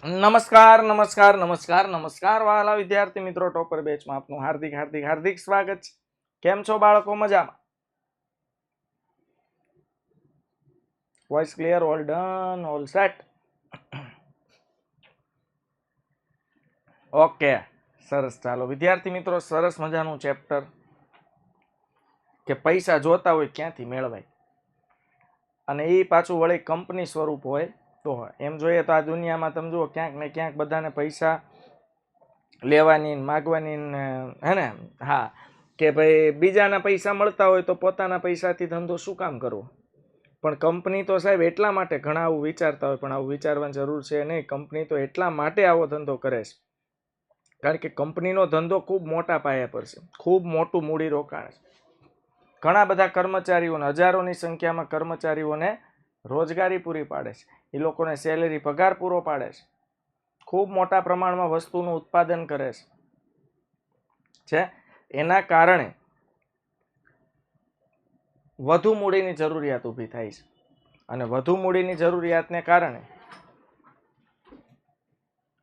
નમસ્કાર નમસ્કાર નમસ્કાર નમસ્કાર વાલા વિદ્યાર્થી મિત્રો, ટોપર બેચમાં આપનું હાર્દિક હાર્દિક હાર્દિક સ્વાગત છે. કેમ છો બાળકો? મજામાં? Voice clear? All done, all set? Okay, સરસ. ચાલો વિદ્યાર્થી મિત્રો, સરસ મજાનું ચેપ્ટર કે પૈસા જોતા હોય ક્યાંથી મેળવાય, અને એ પાછું વળી કંપની સ્વરૂપ હોય તો. એમ જોઈએ તો આ દુનિયામાં તમે જુઓ, ક્યાંક ને ક્યાંક બધાને પૈસા લેવાની માગવાની હે ને. હા, કે ભાઈ બીજાના પૈસા મળતા હોય તો પોતાના પૈસાથી ધંધો શું કામ કરવો? પણ કંપની તો સાહેબ એટલા માટે, ઘણા આવું વિચારતા હોય પણ આવું વિચારવાની જરૂર છે નહીં. કંપની તો એટલા માટે આવો ધંધો કરે છે કારણ કે કંપનીનો ધંધો ખૂબ મોટા પાયા પર છે, ખૂબ મોટું મૂડી રોકાણ છે. ઘણા બધા કર્મચારીઓને, હજારોની સંખ્યામાં કર્મચારીઓને રોજગારી પૂરી પાડે છે. એ લોકોને સેલેરી, પગાર પૂરો પાડે છે. ખૂબ મોટા પ્રમાણમાં વસ્તુનું ઉત્પાદન કરે છે. એના કારણે વધુ મૂડીની જરૂરિયાત ઊભી થાય છે, અને વધુ મૂડીની જરૂરિયાતને કારણે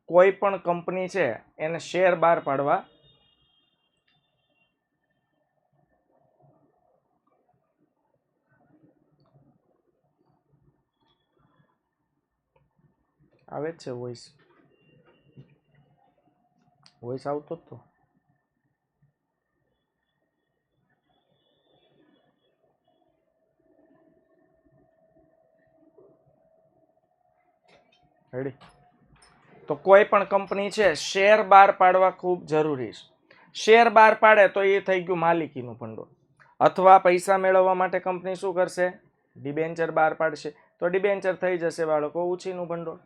કોઈ પણ કંપની છે એને શેર બહાર પાડવા આવે જ છે. વોઇસ આવતો જ તો. રેડી? તો કોઈ પણ કંપની છે શેર બહાર પાડવા ખૂબ જરૂરી છે. શેર બહાર પાડે તો એ થઈ ગયું માલિકીનું ભંડોળ. અથવા પૈસા મેળવવા માટે કંપની શું કરશે? ડિબેન્ચર બહાર પાડશે. તો ડિબેન્ચર થઈ જશે બાળકો ઉછીનું ભંડોળ.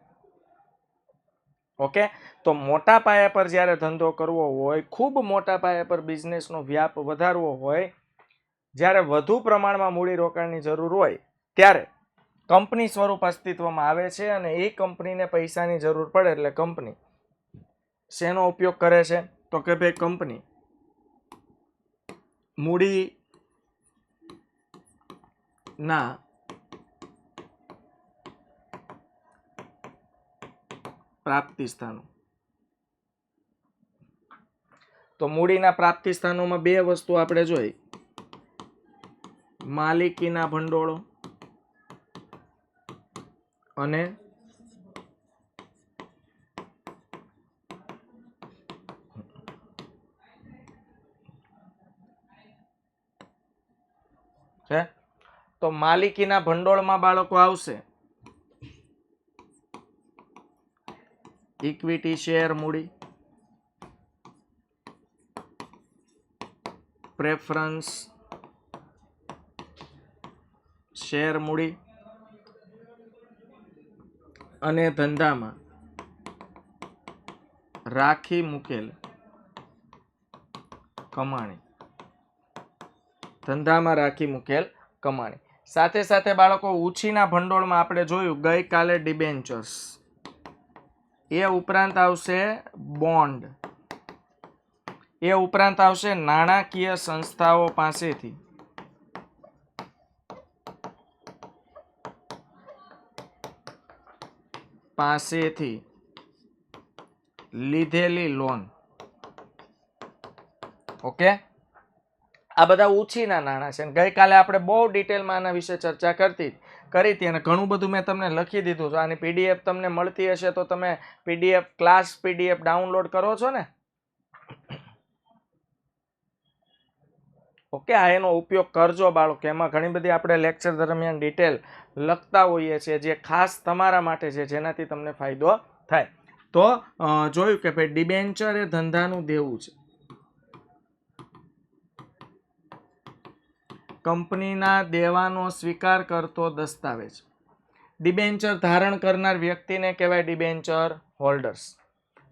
ઓકે, તો મોટા પાયા પર જ્યારે ધંધો કરવો હોય, ખૂબ મોટા પાયા પર બિઝનેસનો વ્યાપ વધારવો હોય, જ્યારે વધુ પ્રમાણમાં મૂડી રોકાણની જરૂર હોય, ત્યારે કંપની સ્વરૂપ અસ્તિત્વમાં આવે છે. અને એ કંપનીને પૈસાની જરૂર પડે એટલે કંપની શેનો ઉપયોગ કરે છે? તો કે ભાઈ કંપની મૂડી ના પ્રાપ્તિ સ્થાનો. તો મૂડીના પ્રાપ્તિ સ્થાનોમાં બે વસ્તુ આપણે જોઈ: માલિકીના ભંડોળો અને છે. તો માલિકીના ભંડોળમાં બાળકો આવશે ઇક્વિટી શેર મૂડી, પ્રેફરન્સ શેર મૂડી, અને ધંધામાં રાખી મૂકેલ કમાણી. ધંધામાં રાખી મૂકેલ કમાણી. સાથે સાથે બાળકો ઉછીના ભંડોળમાં આપણે જોયું ગઈકાલે ડિબેન્ચર્સ. એ ઉપરાંત આવશે બોન્ડ. એ ઉપરાંત આવશે નાણાકીય સંસ્થાઓ પાસેથી લીધેલી લોન. ઓકે, આ બધા ઉછીના નાણાં છે. ગઈકાલે આપણે બહુ ડિટેલમાં આના વિશે ચર્ચા કરી હતી, અને ઘણું બધું મેં તમને લખી દીધું છે. આની પીડીએફ તમને મળતી હશે તો તમે ક્લાસ પીડીએફ ડાઉનલોડ કરો છો ને? ઓકે, આ એનો ઉપયોગ કરજો બાળકો. એમાં ઘણી બધી આપણે લેક્ચર દરમિયાન ડિટેલ લખતા હોઈએ છીએ, જે ખાસ તમારા માટે છે, જેનાથી તમને ફાયદો થાય. તો જોયું કે ભાઈ ડિબેન્ચર એ ધંધાનું દેવું છે. કંપનીના દેવાનો સ્વીકાર કરતો દસ્તાવેજ. ડિબેન્ચર ધારણ કરનાર વ્યક્તિને કહેવાય ડિબેન્ચર હોલ્ડર્સ.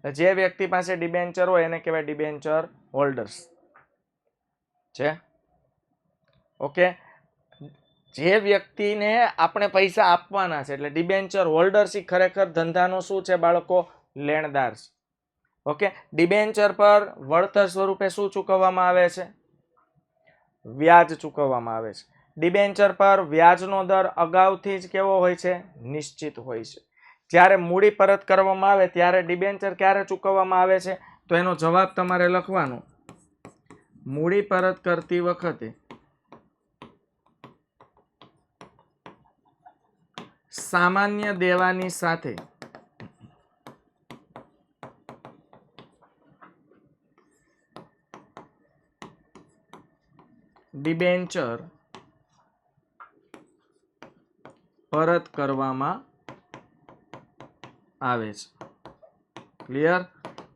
જે વ્યક્તિ પાસે ડિબેન્ચર હોય એને કહેવાય ડિબેન્ચર હોલ્ડર્સ છે. ઓકે, જે વ્યક્તિને આપણે પૈસા આપવાના છે એટલે ડિબેન્ચર હોલ્ડર્સ એ ખરેખર ધંધાનો શું છે બાળકો? લેણદાર છે. ઓકે, ડિબેન્ચર પર વળતર સ્વરૂપે શું ચૂકવવામાં આવે છે? વ્યાજ ચૂકવવામાં આવે છે. ડિબેન્ચર પર વ્યાજનો દર અગાઉથી જ કેવો હોય છે? નિશ્ચિત હોય છે. જ્યારે મૂડી પરત કરવામાં આવે ત્યારે ડિબેન્ચર ક્યારે ચૂકવવામાં આવે છે? તો એનો જવાબ તમારે લખવાનો. મૂડી પરત કરતી વખતે સામાન્ય દેવાની સાથે ડિબેન્ચર પરત કરવામાં આવે છે. ક્લિયર?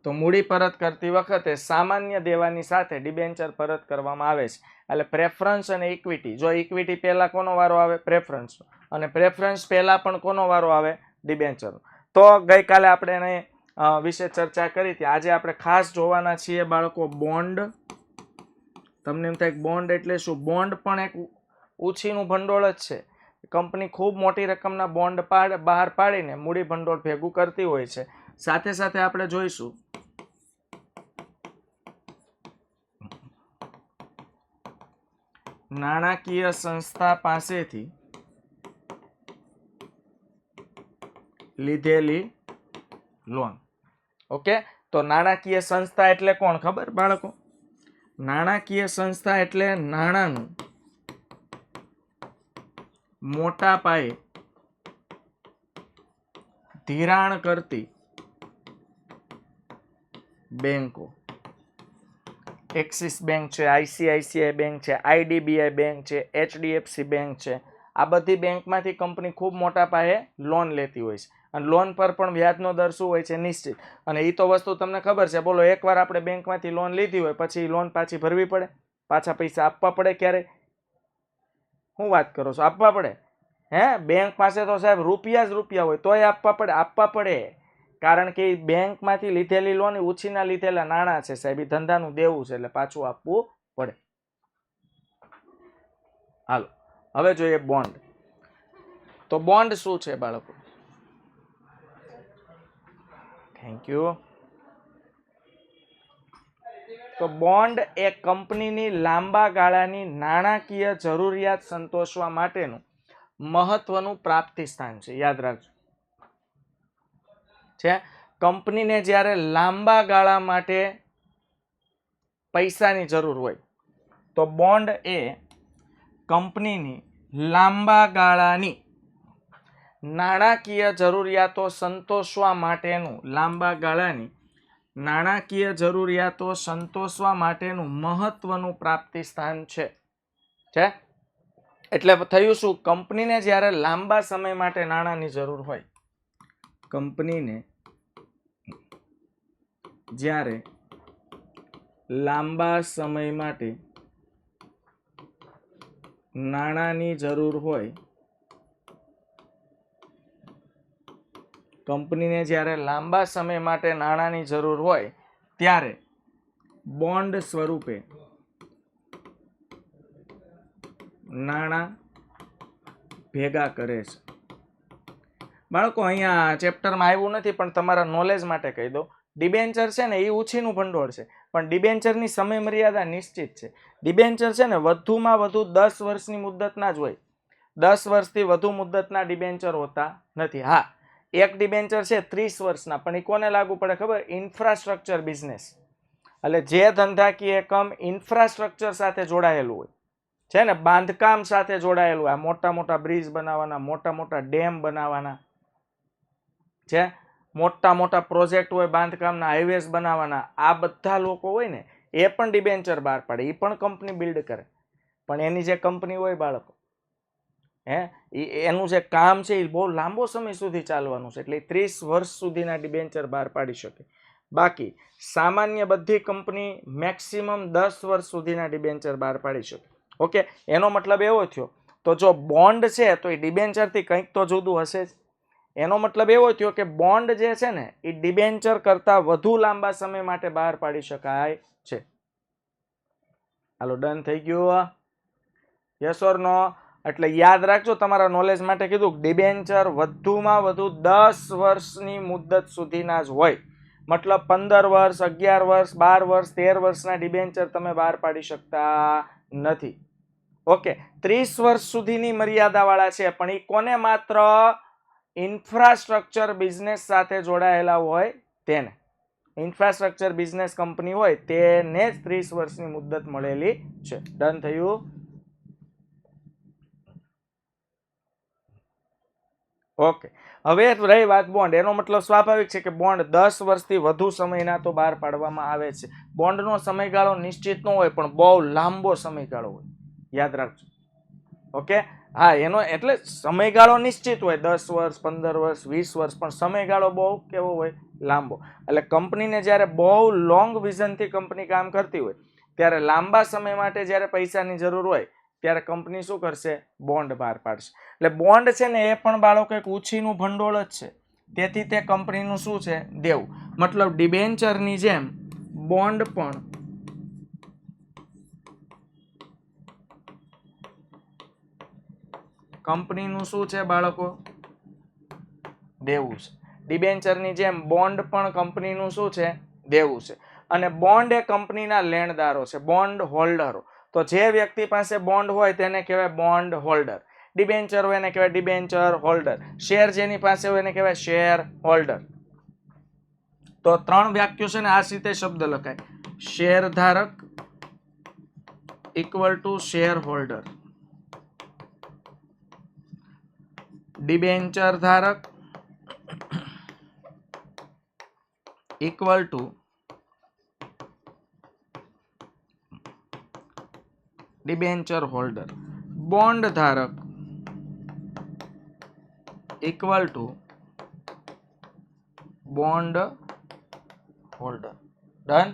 તો મૂડી પરત કરતી વખતે સામાન્ય દેવાની સાથે ડિબેન્ચર પરત કરવામાં આવે છે. એટલે પ્રેફરન્સ અને ઇક્વિટી, જો ઇક્વિટી પહેલા કોનો વારો આવે? પ્રેફરન્સ. અને પ્રેફરન્સ પહેલા પણ કોનો વારો આવે? ડિબેન્ચર. તો ગઈકાલે આપણે એને વિશે ચર્ચા કરી હતી. આજે આપણે ખાસ જોવાના છીએ બાળકો બોન્ડ. તમને એમ થાય બોન્ડ એટલે શું? બોન્ડ પણ એક ઉછીનું ભંડોળ જ છે. કંપની ખૂબ મોટી રકમના બોન્ડ બહાર પાડીને મૂડી ભંડોળ ભેગું કરતી હોય છે. સાથે સાથે આપણે જોઈશું નાણાકીય સંસ્થા પાસેથી લીધેલી લોન. ઓકે, તો નાણાકીય સંસ્થા એટલે કોણ ખબર બાળકો? નાણાકીય સંસ્થા એટલે નાણાંનું મોટા પાયે ધિરાણ કરતી બેંકો. એક્સિસ બેંક છે, આઈસીઆઈસીઆઈ બેંક છે, આઈડીબીઆઈ બેંક છે, એચડીએફસી બેંક છે. આ બધી બેંકમાંથી કંપની ખૂબ મોટા પાયે લોન લેતી હોય છે. અને લોન પર પણ વ્યાજનો દર શું હોય છે? નિશ્ચિત. અને એ તો વસ્તુ તમને ખબર છે. બોલો, એકવાર આપણે બેંકમાંથી લોન લીધી હોય પછી લોન પાછી ભરવી પડે? પાછા પૈસા આપવા પડે ક્યારે? શું વાત કરો છો? આપવા પડે? હે, બેંક પાસે તો સાહેબ રૂપિયા જ રૂપિયા હોય તોય આપવા પડે. આપવા પડે, કારણ કે બેંકમાંથી લીધેલી લોન ઉછીના લીધેલા નાણાં છે સાહેબ. એ ધંધાનું દેવું છે એટલે પાછું આપવું પડે. હાલો, હવે જોઈએ બોન્ડ. તો બોન્ડ શું છે બાળકો? Thank you. તો બોન્ડ એ કંપનીની લાંબા ગાળાની નાણાકીય જરૂરિયાત સંતોષવા માટેનું મહત્વનું પ્રાપ્તિ સ્થાન છે. યાદ રાખજો. છે કંપનીને જ્યારે લાંબા ગાળા માટે પૈસાની જરૂર હોય તો બોન્ડ એ કંપનીની લાંબા ગાળાની નાણાકીય જરૂરિયાતો સંતોષવા માટેનું નાણાકીય જરૂરિયાતો સંતોષવા માટેનું મહત્વનું પ્રાપ્તિ સ્થાન છે. એટલે થયું શું? કંપનીને જ્યારે લાંબા સમય માટે નાણાંની જરૂર હોય, કંપનીને જ્યારે લાંબા સમય માટે નાણાંની જરૂર હોય, કંપનીને જ્યારે લાંબા સમય માટે નાણાંની જરૂર હોય ત્યારે બોન્ડ સ્વરૂપે નાણાં ભેગા કરે છે. બાળકો, અહીંયા ચેપ્ટરમાં આવ્યું નથી પણ તમારા નોલેજ માટે કહી દો. ડિબેન્ચર છે ને એ ઉછીનું ભંડોળ છે, પણ ડિબેન્ચરની સમય મર્યાદા નિશ્ચિત છે. ડિબેન્ચર છે ને વધુમાં વધુ 10 વર્ષની મુદ્દતના જ હોય. 10 વર્ષથી વધુ મુદ્દતના ડિબેન્ચર હોતા નથી. હા, એક ડિબેન્ચર છે 30 વર્ષના, પણ એ કોને લાગુ પડે ખબર? Infrastructure business. એટલે જે ધંધાકીય એકમ ઇન્ફ્રાસ્ટ્રક્ચર સાથે જોડાયેલું હોય છે ને, બાંધકામ સાથે જોડાયેલું, આ મોટા મોટા બ્રિજ બનાવવાના, મોટા મોટા ડેમ બનાવવાના છે, મોટા મોટા પ્રોજેક્ટ હોય બાંધકામના, હાઈવેઝ બનાવવાના, આ બધા લોકો હોય ને એ પણ ડિબેન્ચર બહાર પાડે. એ પણ કંપની બિલ્ડ કરે. પણ એની જે કંપની હોય બાળકો, એનું જે કામ છે એ બહુ લાંબો સમય સુધી ચાલવાનું છે. એટલે 30 વર્ષ સુધીના ડિબેન્ચર બહાર પાડી શકે. બાકી સામાન્ય બધી કંપની મેક્સિમમ 10 વર્ષ સુધીના ડિબેન્ચર બહાર પાડી શકે. ઓકે, એનો મતલબ એવો થયો. તો જો બોન્ડ છે તો એ ડિબેન્ચરથી કંઈક તો જુદું હશે જ. એનો મતલબ એવો થયો કે બોન્ડ જે છે ને એ ડિબેન્ચર કરતા વધુ લાંબા સમય માટે બહાર પાડી શકાય છે. હાલો, ડન થઈ ગયું? યસ ઓર નો? એટલે યાદ રાખજો, તમારા નોલેજ માટે કીધું, ડિબેન્ચર વધુમાં વધુ 10 વર્ષની મુદ્દત સુધીના જ હોય. મતલબ 15 વર્ષ, 11 વર્ષ, 12 વર્ષ, 13 વર્ષના ડિબેન્ચર તમે બહાર પાડી શકતા નથી. ઓકે, 30 વર્ષ સુધીની મર્યાદા વાળા છે, પણ એ કોને માત્ર ઇન્ફ્રાસ્ટ્રક્ચર બિઝનેસ સાથે જોડાયેલા હોય તેને, ઇન્ફ્રાસ્ટ્રક્ચર બિઝનેસ કંપની હોય તેને જ 30 વર્ષની મુદત મળેલી છે. ડન થયું? ઓકે. હવે રહી વાત બોન્ડ. એનો મતલબ સ્વાભાવિક છે કે બોન્ડ 10 વર્ષથી વધુ સમયના તો બહાર પાડવામાં આવે છે. બોન્ડનો સમયગાળો નિશ્ચિત ન હોય પણ બહુ લાંબો સમયગાળો હોય, યાદ રાખજો. ઓકે, હા, એનો એટલે સમયગાળો નિશ્ચિત હોય 10 વર્ષ, 15 વર્ષ, 20 વર્ષ, પણ સમયગાળો બહુ કેવો હોય? લાંબો. એટલે કંપનીને જ્યારે બહુ લોંગ વિઝનથી કંપની કામ કરતી હોય ત્યારે લાંબા સમય માટે જ્યારે પૈસાની જરૂર હોય ત્યારે કંપની શું કરશે? બોન્ડ બહાર પાડશે. એટલે બોન્ડ છે ને એ પણ બાળકો એક ઉછીનું ભંડોળ જ છે. તેથી તે કંપનીનું શું છે? દેવું. મતલબ ડિબેન્ચરની જેમ બોન્ડ પણ કંપનીનું શું છે બાળકો? દેવું છે. ડિબેન્ચરની જેમ બોન્ડ પણ કંપનીનું શું છે? દેવું છે. અને બોન્ડ એ કંપનીના લેણદારો છે, બોન્ડ હોલ્ડરો. તો જે વ્યક્તિ પાસે બોન્ડ હોય તેને કહેવાય બોન્ડ હોલ્ડર. ડિબેન્ચર હોય એને કહેવાય ડિબેન્ચર હોલ્ડર. શેર જેની પાસે હોય એને કહેવાય શેર હોલ્ડર. તો 3 વાક્યો છે ને આ રીતે શબ્દ લખાય: શેર ધારક equal to share holder, debenture ધારક equal to debenture holder, bond ધારક equal to bond holder. Done?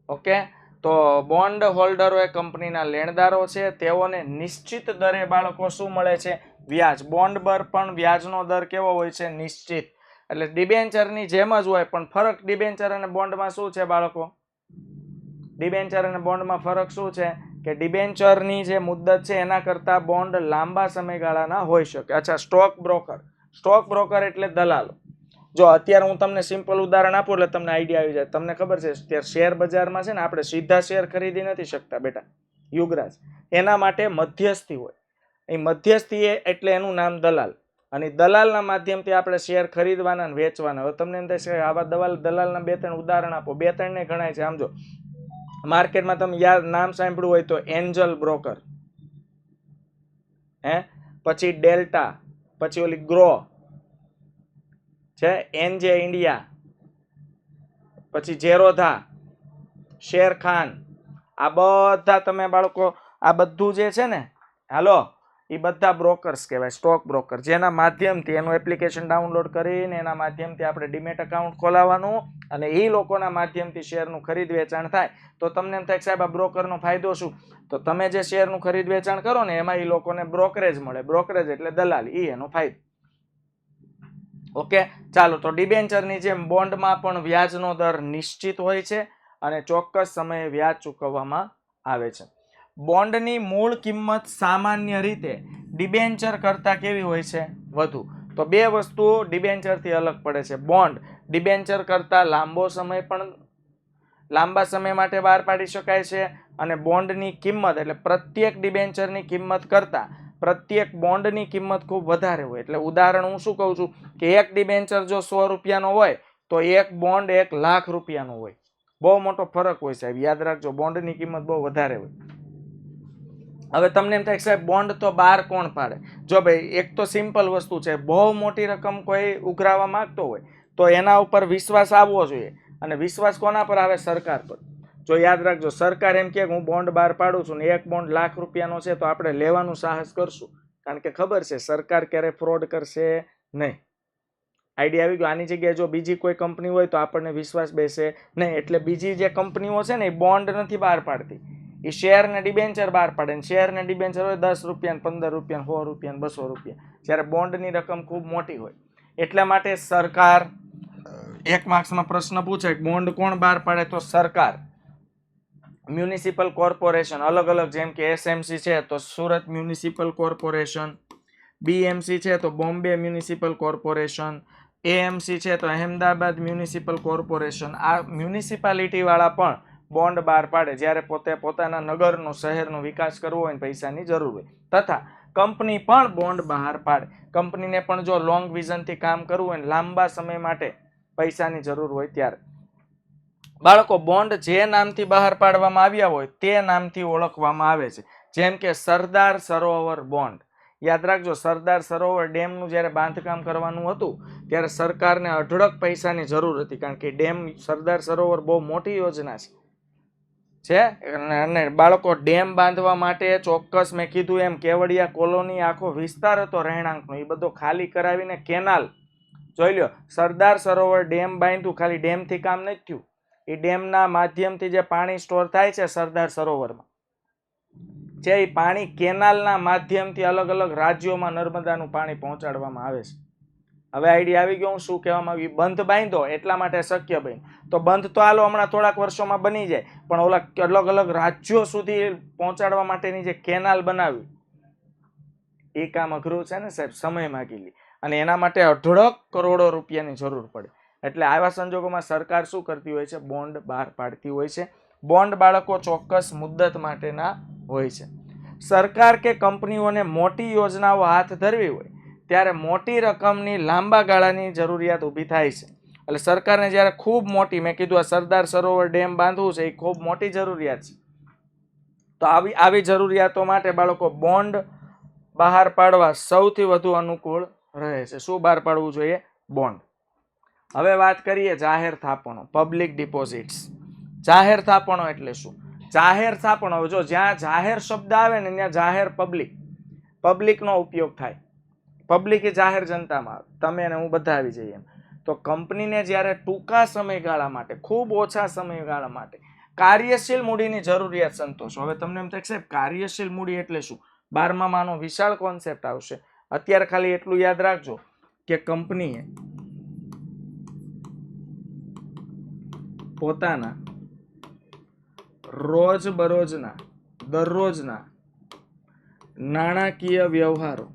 Okay. તો બોન્ડ હોલ્ડરો એ કંપનીના લેણદારો છે. તેઓને નિશ્ચિત દરે બાળકો શું મળે છે? વ્યાજ. બોન્ડ પર પણ વ્યાજનો દર કેવો હોય છે? નિશ્ચિત. એટલે ડિબેન્ચરની જેમ જ હોય પણ ફરક ડિબેન્ચર અને બોન્ડમાં શું છે બાળકો? ડિબેન્ચર અને બોન્ડમાં ફરક શું છે? કે ડિબેન્ચરની જે મુદત છે એના કરતા બોન્ડ લાંબા સમયગાળાના હોઈ શકે. અચ્છા, સ્ટોક બ્રોકર. સ્ટોક બ્રોકર એટલે દલાલો. જો અત્યારે હું તમને સિમ્પલ ઉદાહરણ આપું એટલે તમને આઈડિયા આવી જાય. તમને ખબર છે અત્યારે શેર બજારમાં છે ને આપણે સીધા શેર ખરીદી નથી શકતા બેટા યુગરાજ. એના માટે મધ્યસ્થી હોય. એ મધ્યસ્થી એટલે એનું નામ દલાલ. અને દલાલના માધ્યમથી આપણે શેર ખરીદવાના અને વેચવાના. હવે તમને એમ થશે આવા દલાલના 2-3 ઉદાહરણ આપો. 2-3 ને ગણાય છે. આમ જો માર્કેટમાં તમે યાદ નામ સાંભળ્યું હોય તો એન્જલ બ્રોકર, પછી ડેલ્ટા, પછી ઓલી ગ્રો છે, એનજે ઇન્ડિયા, પછી ઝેરોધા, શેર ખાન. આ બધા તમે બાળકો આ બધું જે છે ને હાલો એ બધા બ્રોકર્સ કહેવાય, સ્ટોક બ્રોકર. જેના માધ્યમથી એનું એપ્લિકેશન ડાઉનલોડ કરીને એના માધ્યમથી આપણે ડીમેટ એકાઉન્ટ ખોલાવવાનું અને એ લોકોના માધ્યમથી શેરનું ખરીદ વેચાણ થાય. તો તમને એમ થાય કે સાહેબ આ બ્રોકરનો ફાયદો શું? તો તમે જે શેરનું ખરીદ વેચાણ કરો ને એમાં એ લોકોને બ્રોકરેજ મળે. બ્રોકરેજ એટલે દલાલ, એ એનો ફાયદો. ઓકે, ચાલો. તો ડિબેન્ચરની જેમ બોન્ડમાં પણ વ્યાજનો દર નિશ્ચિત હોય છે અને ચોક્કસ સમયે વ્યાજ ચૂકવવામાં આવે છે. બોન્ડની મૂળ કિંમત સામાન્ય રીતે ડિબેન્ચર કરતા કેવી હોય છે? વધુ. તો બે વસ્તુઓ ડિબેન્ચરથી અલગ પડે છે. બોન્ડ ડિબેન્ચર કરતા લાંબા સમય માટે બહાર પાડી શકાય છે અને બોન્ડની કિંમત એટલે પ્રત્યેક ડિબેન્ચરની કિંમત કરતા પ્રત્યેક બોન્ડની કિંમત ખૂબ વધારે હોય. એટલે ઉદાહરણ હું શું કહું છું કે એક ડિબેન્ચર જો 100 રૂપિયાનો હોય તો એક બોન્ડ 1 લાખ રૂપિયાનો હોય. બહુ મોટો ફરક હોય સાહેબ, યાદ રાખજો. બોન્ડની કિંમત બહુ વધારે હોય. હવે તમને એમ થાય કે સાહેબ બોન્ડ તો બહાર કોણ પાડે? જો ભાઈ એક તો સિમ્પલ વસ્તુ છે, બહુ મોટી રકમ કોઈ ઉઘરાવા માંગતો હોય તો એના ઉપર વિશ્વાસ આવવો જોઈએ. અને વિશ્વાસ કોના પર આવે? સરકાર પર. જો યાદ રાખજો, સરકાર એમ કે હું બોન્ડ બહાર પાડું છું ને એક બોન્ડ લાખ રૂપિયાનો છે તો આપણે લેવાનું સાહસ કરશું. કારણ કે ખબર છે સરકાર ક્યારે ફ્રોડ કરશે નહીં. આઈડિયા આવી ગયો? આની જગ્યાએ જો બીજી કોઈ કંપની હોય તો આપણને વિશ્વાસ બેસે નહીં. એટલે બીજી જે કંપનીઓ છે ને એ બોન્ડ નથી બહાર પાડતી, એ શેર ને ડિબેન્ચર બહાર પાડે. શેર ને ડિબેન્ચર હોય 10 રૂપિયા, 15 રૂપિયા, 100 રૂપિયા, 200 રૂપિયા, જ્યારે બોન્ડની રકમ ખૂબ મોટી હોય. એટલા માટે સરકાર, 1 માર્ક્સમાં પ્રશ્ન પૂછે બોન્ડ કોણ બહાર પાડે? તો સરકાર. મ્યુનિસિપલ કોર્પોરેશન અલગ અલગ, જેમ કે એસએમસી છે તો સુરત મ્યુનિસિપલ કોર્પોરેશન, બીએમસી છે તો બોમ્બે મ્યુનિસિપલ કોર્પોરેશન, એએમસી છે તો અહેમદાબાદ મ્યુનિસિપલ કોર્પોરેશન. આ મ્યુનિસિપાલિટી વાળા પણ બોન્ડ બહાર પાડે જ્યારે પોતાના નગરનો, શહેરનો વિકાસ કરવો હોય, પૈસાની જરૂર હોય. તથા કંપની પણ બોન્ડ બહાર પાડે. કંપનીને પણ જો લોંગ વિઝનથી કામ કરવું હોય, લાંબા સમય માટે પૈસાની જરૂર હોય ત્યારે બાળકો બોન્ડ જે નામથી બહાર પાડવામાં આવ્યા હોય તે નામથી ઓળખવામાં આવે છે. જેમ કે સરદાર સરોવર બોન્ડ. યાદ રાખજો, સરદાર સરોવર ડેમનું જ્યારે બાંધકામ કરવાનું હતું ત્યારે સરકારને અઢળક પૈસાની જરૂર હતી, કારણ કે ડેમ સરદાર સરોવર બહુ મોટી યોજના છે. અને બાળકો ડેમ બાંધવા માટે ચોક્કસ મેં કીધું એમ કેવડિયા કોલોની આખો વિસ્તાર હતો રહેણાંકનો, એ બધો ખાલી કરાવીને કેનાલ જોઈ લ્યો. સરદાર સરોવર ડેમ બાંધ્યું, ખાલી ડેમથી કામ નથી થયું. એ ડેમના માધ્યમથી જે પાણી સ્ટોર થાય છે સરદાર સરોવરમાં, જે એ પાણી કેનાલના માધ્યમથી અલગ અલગ રાજ્યોમાં નર્મદાનું પાણી પહોંચાડવામાં આવે છે. હવે આઈડિયા આવી ગયો હું શું કહેવામાં આવ્યું. બંધ બાંધો એટલા માટે શક્ય બન્યું. તો બંધ તો હાલો હમણાં થોડાક વર્ષોમાં બની જાય, પણ ઓલા અલગ અલગ રાજ્યો સુધી પહોંચાડવા માટેની જે કેનાલ બનાવી એ કામ અઘરું છે ને સાહેબ, સમય માગી લે, અને એના માટે અઢળક કરોડો રૂપિયાની જરૂર પડે. એટલે આવા સંજોગોમાં સરકાર શું કરતી હોય છે? બોન્ડ બહાર પાડતી હોય છે. બોન્ડ બાળકો ચોક્કસ મુદ્દત માટેના હોય છે. સરકાર કે કંપનીઓને મોટી યોજનાઓ હાથ ધરવી હોય ત્યારે મોટી રકમની લાંબા ગાળાની જરૂરિયાત ઊભી થાય છે. એટલે સરકારને જ્યારે ખૂબ મોટી, મેં કીધું આ સરદાર સરોવર ડેમ બાંધવું છે એ ખૂબ મોટી જરૂરિયાત છે, તો આવી જરૂરિયાતો માટે બાળકો બોન્ડ બહાર પાડવા સૌથી વધુ અનુકૂળ રહે છે. શું બહાર પાડવું જોઈએ? બોન્ડ. હવે વાત કરીએ જાહેર થાપણો, પબ્લિક ડિપોઝિટ્સ. જાહેર થાપણો એટલે શું? જાહેર થાપણો, જો જ્યાં જાહેર શબ્દ આવે ને ત્યાં જાહેર પબ્લિકનો ઉપયોગ થાય. પબ્લિક એ જાહેર જનતામાં આવે, તમે અને હું બધા આવી જઈએ. તો કંપનીને જ્યારે ટૂંકા સમયગાળા માટે, ખૂબ ઓછા સમયગાળા માટે કાર્યશીલ મૂડીની જરૂરિયાત સંતોષો. હવે તમને એમ થાય સાહેબ કાર્યશીલ મૂડી એટલે શું? 12માનો વિશાળ કોન્સેપ્ટ આવશે. અત્યારે ખાલી એટલું યાદ રાખજો કે કંપનીએ પોતાના રોજબરોજના દરરોજના નાણાકીય વ્યવહારો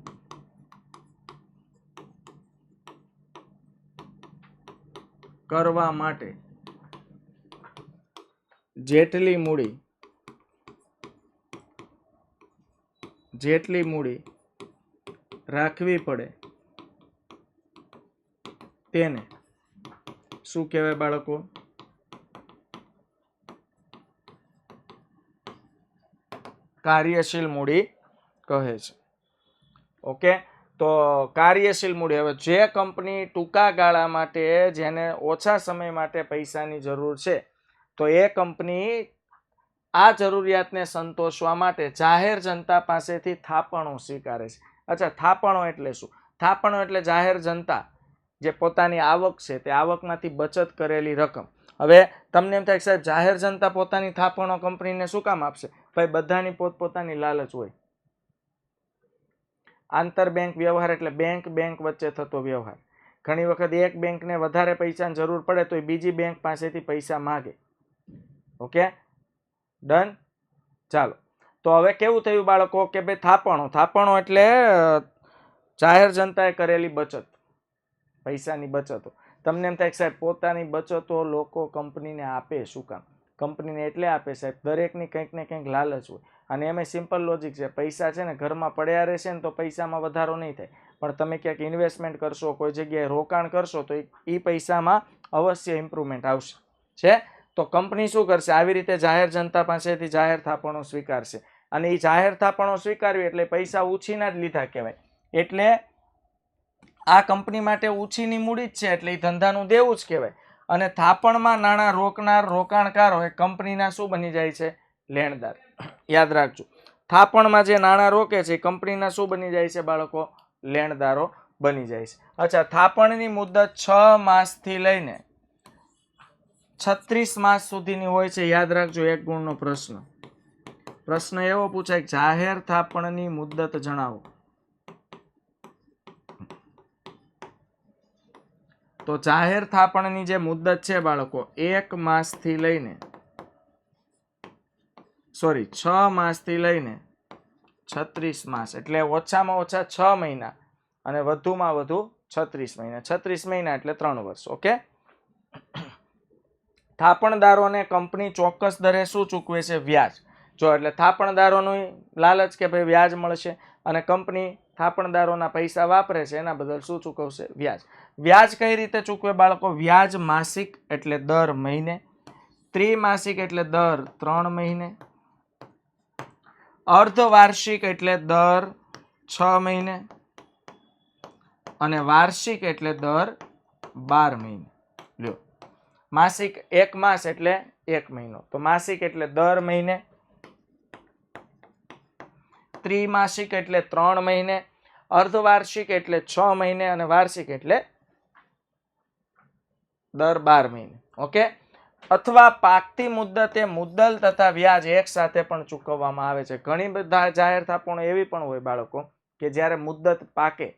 કરવા માટે જેટલી મૂડી રાખવી પડે તેને શું કહેવાય બાળકો? કાર્યશીલ મૂડી કહે છે. ઓકે, તો કાર્યશીલ મૂડી. હવે જે કંપની ટૂંકા ગાળા માટે, જેને ઓછા સમય માટે પૈસાની જરૂર છે, તો એ કંપની આ જરૂરિયાતને સંતોષવા માટે જાહેર જનતા પાસેથી થાપણો સ્વીકારે છે. અચ્છા, થાપણો એટલે શું? થાપણો એટલે જાહેર જનતા જે પોતાની આવક છે તે આવકમાંથી બચત કરેલી રકમ. હવે તમને એમ થાય સાહેબ જાહેર જનતા પોતાની થાપણો કંપનીને શું કામ આપશે? ભાઈ બધાની પોતપોતાની લાલચ હોય. આંતર બેંક વ્યવહાર એટલે બેંક વચ્ચે થતો વ્યવહાર. ઘણી વખત એક બેંકને વધારે પૈસાની જરૂર પડે તો એ બીજી બેંક પાસેથી પૈસા માગે. Okay, done. ચાલો, તો હવે કેવું થયું બાળકો કે ભાઈ થાપણો એટલે જાહેર જનતાએ કરેલી બચત, પૈસાની બચતો. તમને એમ થાય સાહેબ પોતાની બચતો લોકો કંપનીને આપે શું કામ? કંપનીને એટલે આપે સાહેબ દરેકની કંઈક ને કંઈક લાલચ હોય. અને એમાં સિમ્પલ લોજિક છે, પૈસા છે ને ઘરમાં પડ્યા રહેશે ને તો પૈસામાં વધારો નહીં થાય, પણ તમે ક્યાંક ઇન્વેસ્ટમેન્ટ કરશો, કોઈ જગ્યાએ રોકાણ કરશો તો એ પૈસામાં અવશ્ય ઇમ્પ્રુવમેન્ટ આવશે છે. તો કંપની શું કરશે? આવી રીતે જાહેર જનતા પાસેથી જાહેર થાપણો સ્વીકારશે. અને એ જાહેર થાપણો સ્વીકારવી એટલે પૈસા ઉછીના જ લીધા કહેવાય. એટલે આ કંપની માટે ઉછીની મૂડી જ છે, એટલે એ ધંધાનું દેવું જ કહેવાય. અને થાપણમાં નાણાં રોકનાર રોકાણકારો એ કંપનીના શું બની જાય છે? લેણદાર. યાદ રાખજો, થાપણમાં જે નાણાં રોકે છે એ કંપનીના શું બની જાય છે બાળકો? લેણદારો બની જાય છે. અચ્છા, થાપણની મુદત 6 માસથી લઈને 36 માસ સુધીની હોય છે. યાદ રાખજો, 1 ગુણનો પ્રશ્ન એવો પૂછાય જાહેર થાપણની મુદત જણાવો. તો જાહેર થાપણની જે મુદત છે બાળકો 6 માસથી લઈને 36 માસ, એટલે ઓછામાં ઓછા 6 મહિના અને વધુમાં વધુ 36 મહિના. 36 મહિના એટલે 3 વર્ષ. ઓકે, થાપણદારોને કંપની ચોક્કસ દરે શું ચૂકવે છે? વ્યાજ. જો એટલે થાપણદારોનું લાલચ કે ભાઈ વ્યાજ મળશે, અને કંપની થાપણદારોના પૈસા વાપરે છે એના બદલ શું ચૂકવશે? વ્યાજ. વ્યાજ કઈ રીતે ચૂકવે બાળકો? વ્યાજ માસિક એટલે દર મહિને, ત્રિમાસિક એટલે દર 3 મહિને, અર્ધવાર્ષિક એટલે દર 6 મહિને અને વાર્ષિક એટલે દર 12 મહિને. લ્યો, માસિક 1 માસ એટલે 1 મહિનો, તો માસિક એટલે દર મહિને, ત્રિમાસિક એટલે 3 મહિને, અર્ધવાર્ષિક એટલે 6 મહિને અને વાર્ષિક એટલે દર 12 મહિને. ઓકે. અથવા પાકતી મુદ્દતે મુદ્દલ તથા વ્યાજ એક સાથે પણ ચૂકવવામાં આવે છે. ઘણી બધા જાહેર થાપણો એવી પણ હોય બાળકો કે જ્યારે મુદ્દત પાકે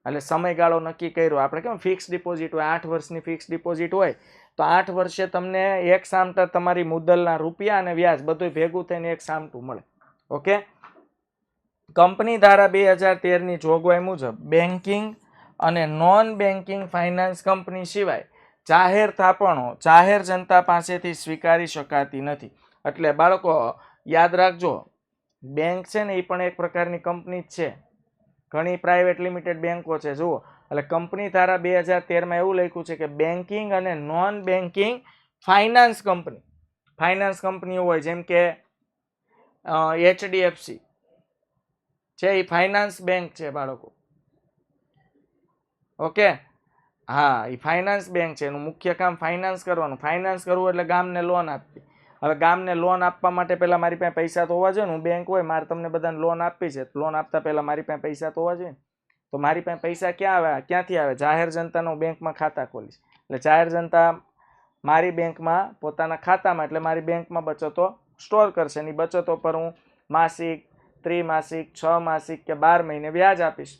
એટલે સમયગાળો નક્કી કર્યો, આપણે કેમ ફિક્સ ડિપોઝિટ હોય, 8 વર્ષની ફિક્સ ડિપોઝિટ હોય, તો 8 વર્ષે તમને એક સામટા તમારી મુદ્દલના રૂપિયા અને વ્યાજ બધું ભેગું થઈને એક સામટું મળે. ઓકે. કંપની ધારા 2013 ની જોગવાઈ મુજબ બેન્કિંગ અને નોન બેન્કિંગ ફાઇનાન્સ કંપની સિવાય જાહેર થાપણો જાહેર જનતા પાસેથી સ્વીકારી શકાતી નથી. એટલે બાળકો યાદ રાખજો, બેંક છે ને એ પણ એક પ્રકારની કંપની જ છે. ઘણી પ્રાઇવેટ લિમિટેડ બેંકો છે. જુઓ, એટલે કંપની ધારા 2013 માં એવું લખ્યું છે કે બેન્કિંગ અને નોન બેન્કિંગ ફાઇનાન્સ કંપનીઓ હોય, જેમ કે HDFC છે, એ ફાઇનાન્સ બેંક છે બાળકો. ઓકે. હા, એ ફાઇનાન્સ બેંક છે. એનું મુખ્ય કામ ફાઇનાન્સ કરવાનું. ફાઇનાન્સ કરવું એટલે ગામને લોન આપવી. હવે ગામને લોન આપવા માટે પહેલા મારી પાસે પૈસા તો હોવા જોઈએ ને. હું બેંક હોય, મારે તમને બધાને લોન આપવી છે, લોન આપતા પહેલા મારી પાસે પૈસા તો હોવા જોઈએ ને. તો મારી પાસે પૈસા ક્યાંથી આવે? જાહેર જનતાનો બેંકમાં ખાતા ખોલીશ એટલે જાહેર જનતા મારી બેંકમાં પોતાના ખાતામાં એટલે મારી બેંકમાં બચતો સ્ટોર કરશે. એની બચતો પર હું માસિક, ત્રિમાસિક, 6 માસિક કે 12 મહિને વ્યાજ આપીશ.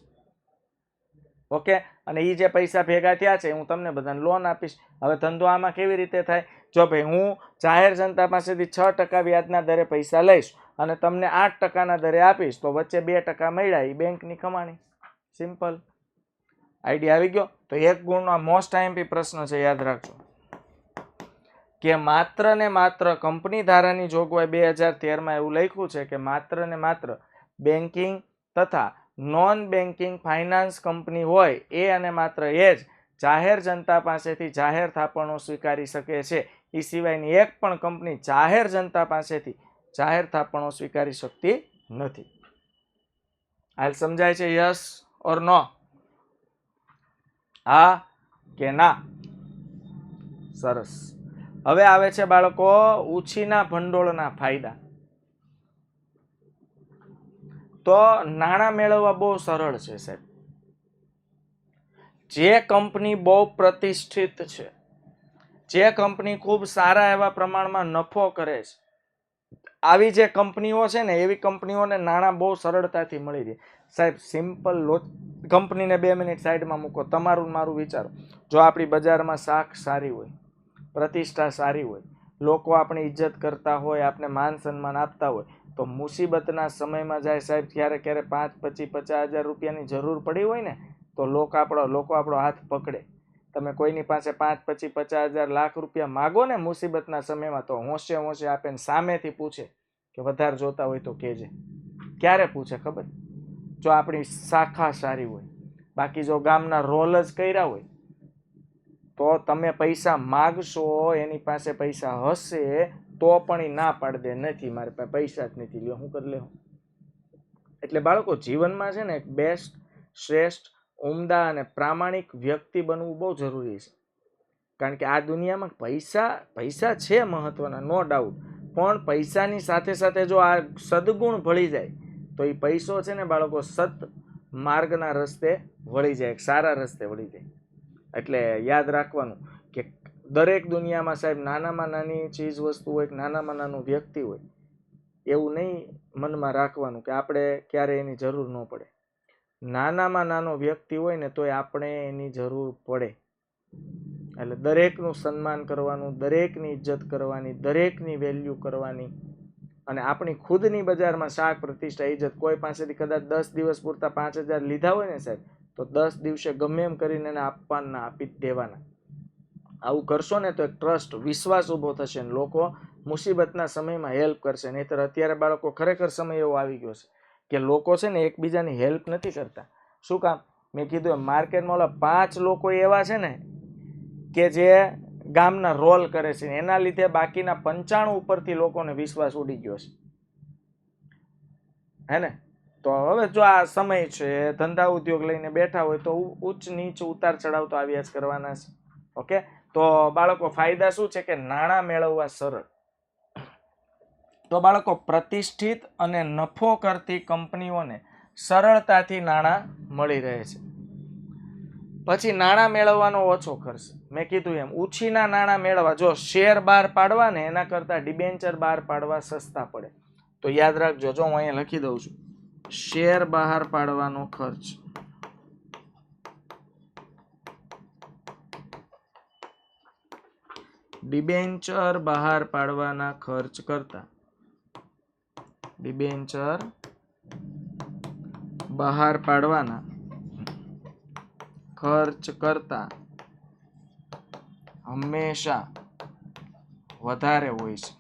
ઓકે. અને એ જે પૈસા ભેગા થયા છે હું તમને બધાને લોન આપીશ. હવે ધંધો આમાં કેવી રીતે થાય? જો ભાઈ હું જાહેર જનતા પાસેથી 6% વ્યાજના દરે પૈસા લઈશ અને તમને 8%ના દરે આપીશ, તો વચ્ચે 2% મળ્યા, એ બેંકની કમાણી. સિમ્પલ. આઈડિયા આવી ગયો? તો એક ગુણનો મોસ્ટ આઈએમપી પ્રશ્ન છે, યાદ રાખજો કે માત્ર ને માત્ર કંપની ધારાની જોગવાઈ 2013 માં એવું લખ્યું છે કે માત્ર ને માત્ર બેન્કિંગ તથા નોન બેન્કિંગ ફાઇનાન્સ કંપની હોય એ અને માત્ર એ જ જાહેર જનતા પાસેથી જાહેર થાપણો સ્વીકારી શકે છે. એ સિવાયની એક પણ કંપની જાહેર જનતા પાસેથી જાહેર થાપણો સ્વીકારી શકતી નથી. હાલ સમજાય છે? યસ ઓર નો? હા કે ના? સરસ. હવે આવે છે બાળકો ઉછીના ભંડોળના ફાયદા. તો નાણાં મેળવવા બહુ સરળ છે સાહેબ. જે કંપની બહુ પ્રતિષ્ઠિત છે, જે કંપની ખૂબ સારા એવા પ્રમાણમાં નફો કરે છે, આવી જે કંપનીઓ છે ને, એવી કંપનીઓને નાણાં બહુ સરળતાથી મળી રહે. સાહેબ સિમ્પલ કંપનીને 2 મિનિટ સાઈડમાં મૂકો, તમારું મારું વિચારો. જો આપણી બજારમાં શાખ સારી હોય, પ્રતિષ્ઠા સારી હોય, લોકો આપણી ઇજ્જત કરતા હોય, આપણે માન સન્માન આપતા હોય, તો મુસીબતના સમયમાં જાય સાહેબ, ક્યારે 5, 25, 50 હજાર રૂપિયાની જરૂર પડી હોય ને, તો લોકો આપણો હાથ પકડે. તમે કોઈની પાસે 5, 25, 50 હજાર, લાખ રૂપિયા માગો ને મુસીબતના સમયમાં, તો હોંશે હોંશે આપે ને સામેથી પૂછે કે વધારે જોતા હોય તો કહેજે. ક્યારે પૂછે ખબર? જો આપણી શાખા સારી હોય. બાકી જો ગામના રોલ જ કર્યા હોય તો તમે પૈસા માગશો, એની પાસે પૈસા હશે તો પણ એ ના પાડી દે, નથી મારી પાસે પૈસા જ નથી, લ્યો હું કરી લે. એટલે બાળકો જીવનમાં છે ને એક બેસ્ટ, શ્રેષ્ઠ, ઉમદા અને પ્રામાણિક વ્યક્તિ બનવું બહુ જરૂરી છે. કારણ કે આ દુનિયામાં પૈસા છે મહત્વના, નો ડાઉટ, પણ પૈસાની સાથે સાથે જો આ સદગુણ ભળી જાય તો એ પૈસો છે ને બાળકો સત માર્ગના રસ્તે વળી જાય, સારા રસ્તે વળી જાય. એટલે યાદ રાખવાનું કે દરેક દુનિયામાં સાહેબ નાનામાં નાની ચીજ વસ્તુ હોય, નાનામાં નાનું વ્યક્તિ હોય, એવું નહીં મનમાં રાખવાનું કે આપણે ક્યારે એની જરૂર ન પડે. નાનામાં નાનો વ્યક્તિ હોય ને તોય આપણે એની જરૂર પડે. એટલે દરેકનું સન્માન કરવાનું, દરેકની ઇજ્જત કરવાની, દરેકની વેલ્યુ કરવાની. અને આપણી ખુદની બજારમાં શાક, પ્રતિષ્ઠા, ઇજ્જત, કોઈ પાસેથી કદાચ 10 દિવસ પૂરતા 5000 લીધા હોય ને સાહેબ, તો 10 દિવસે ગમે એમ કરીને એને આપવાના, આપી જ દેવાના. આવું કરશો ને તો એક ટ્રસ્ટ, વિશ્વાસ ઊભો થશે ને લોકો મુસીબતના સમયમાં હેલ્પ કરશે. નહીંતર અત્યારે બાળકો ખરેખર સમય એવો આવી ગયો છે કે લોકો છે ને એકબીજાની હેલ્પ નથી કરતા. શું કામ? મેં કીધું એમ માર્કેટમાં ઓલા 5 લોકો એવા છે ને કે જે ગામના રોલ કરે છે, એના લીધે બાકીના 95 ઉપરથી લોકોને વિશ્વાસ ઉડી ગયો છે. હે ને? તો હવે જો આ સમય છે, ધંધા ઉદ્યોગ લઈને બેઠા હોય તો ઉચ્ચ નીચ ઉતાર ચડાવ તો આવ્યા જ કરવાના છે. ઓકે, તો બાળકો ફાયદા શું છે કે નાણાં મેળવવા સરળ. તો બાળકો પ્રતિષ્ઠિત અને નફો કરતી કંપનીઓને સરળતાથી નાણાં મળી રહે છે. પછી નાણાં મેળવવાનો ઓછો ખર્ચ. મેં કીધું એમ ઉછીના નાણાં મેળવવા, જો શેર બહાર પાડવા ને એના કરતા ડિબેન્ચર બહાર પાડવા સસ્તા પડે. તો યાદ રાખજો, જો હું અહીંયા લખી દઉં છું, શેર બહાર પાડવાનો ખર્ચ ડિબેન્ચર બહાર પાડવાના ખર્ચ કરતા હંમેશા વધારે હોય છે.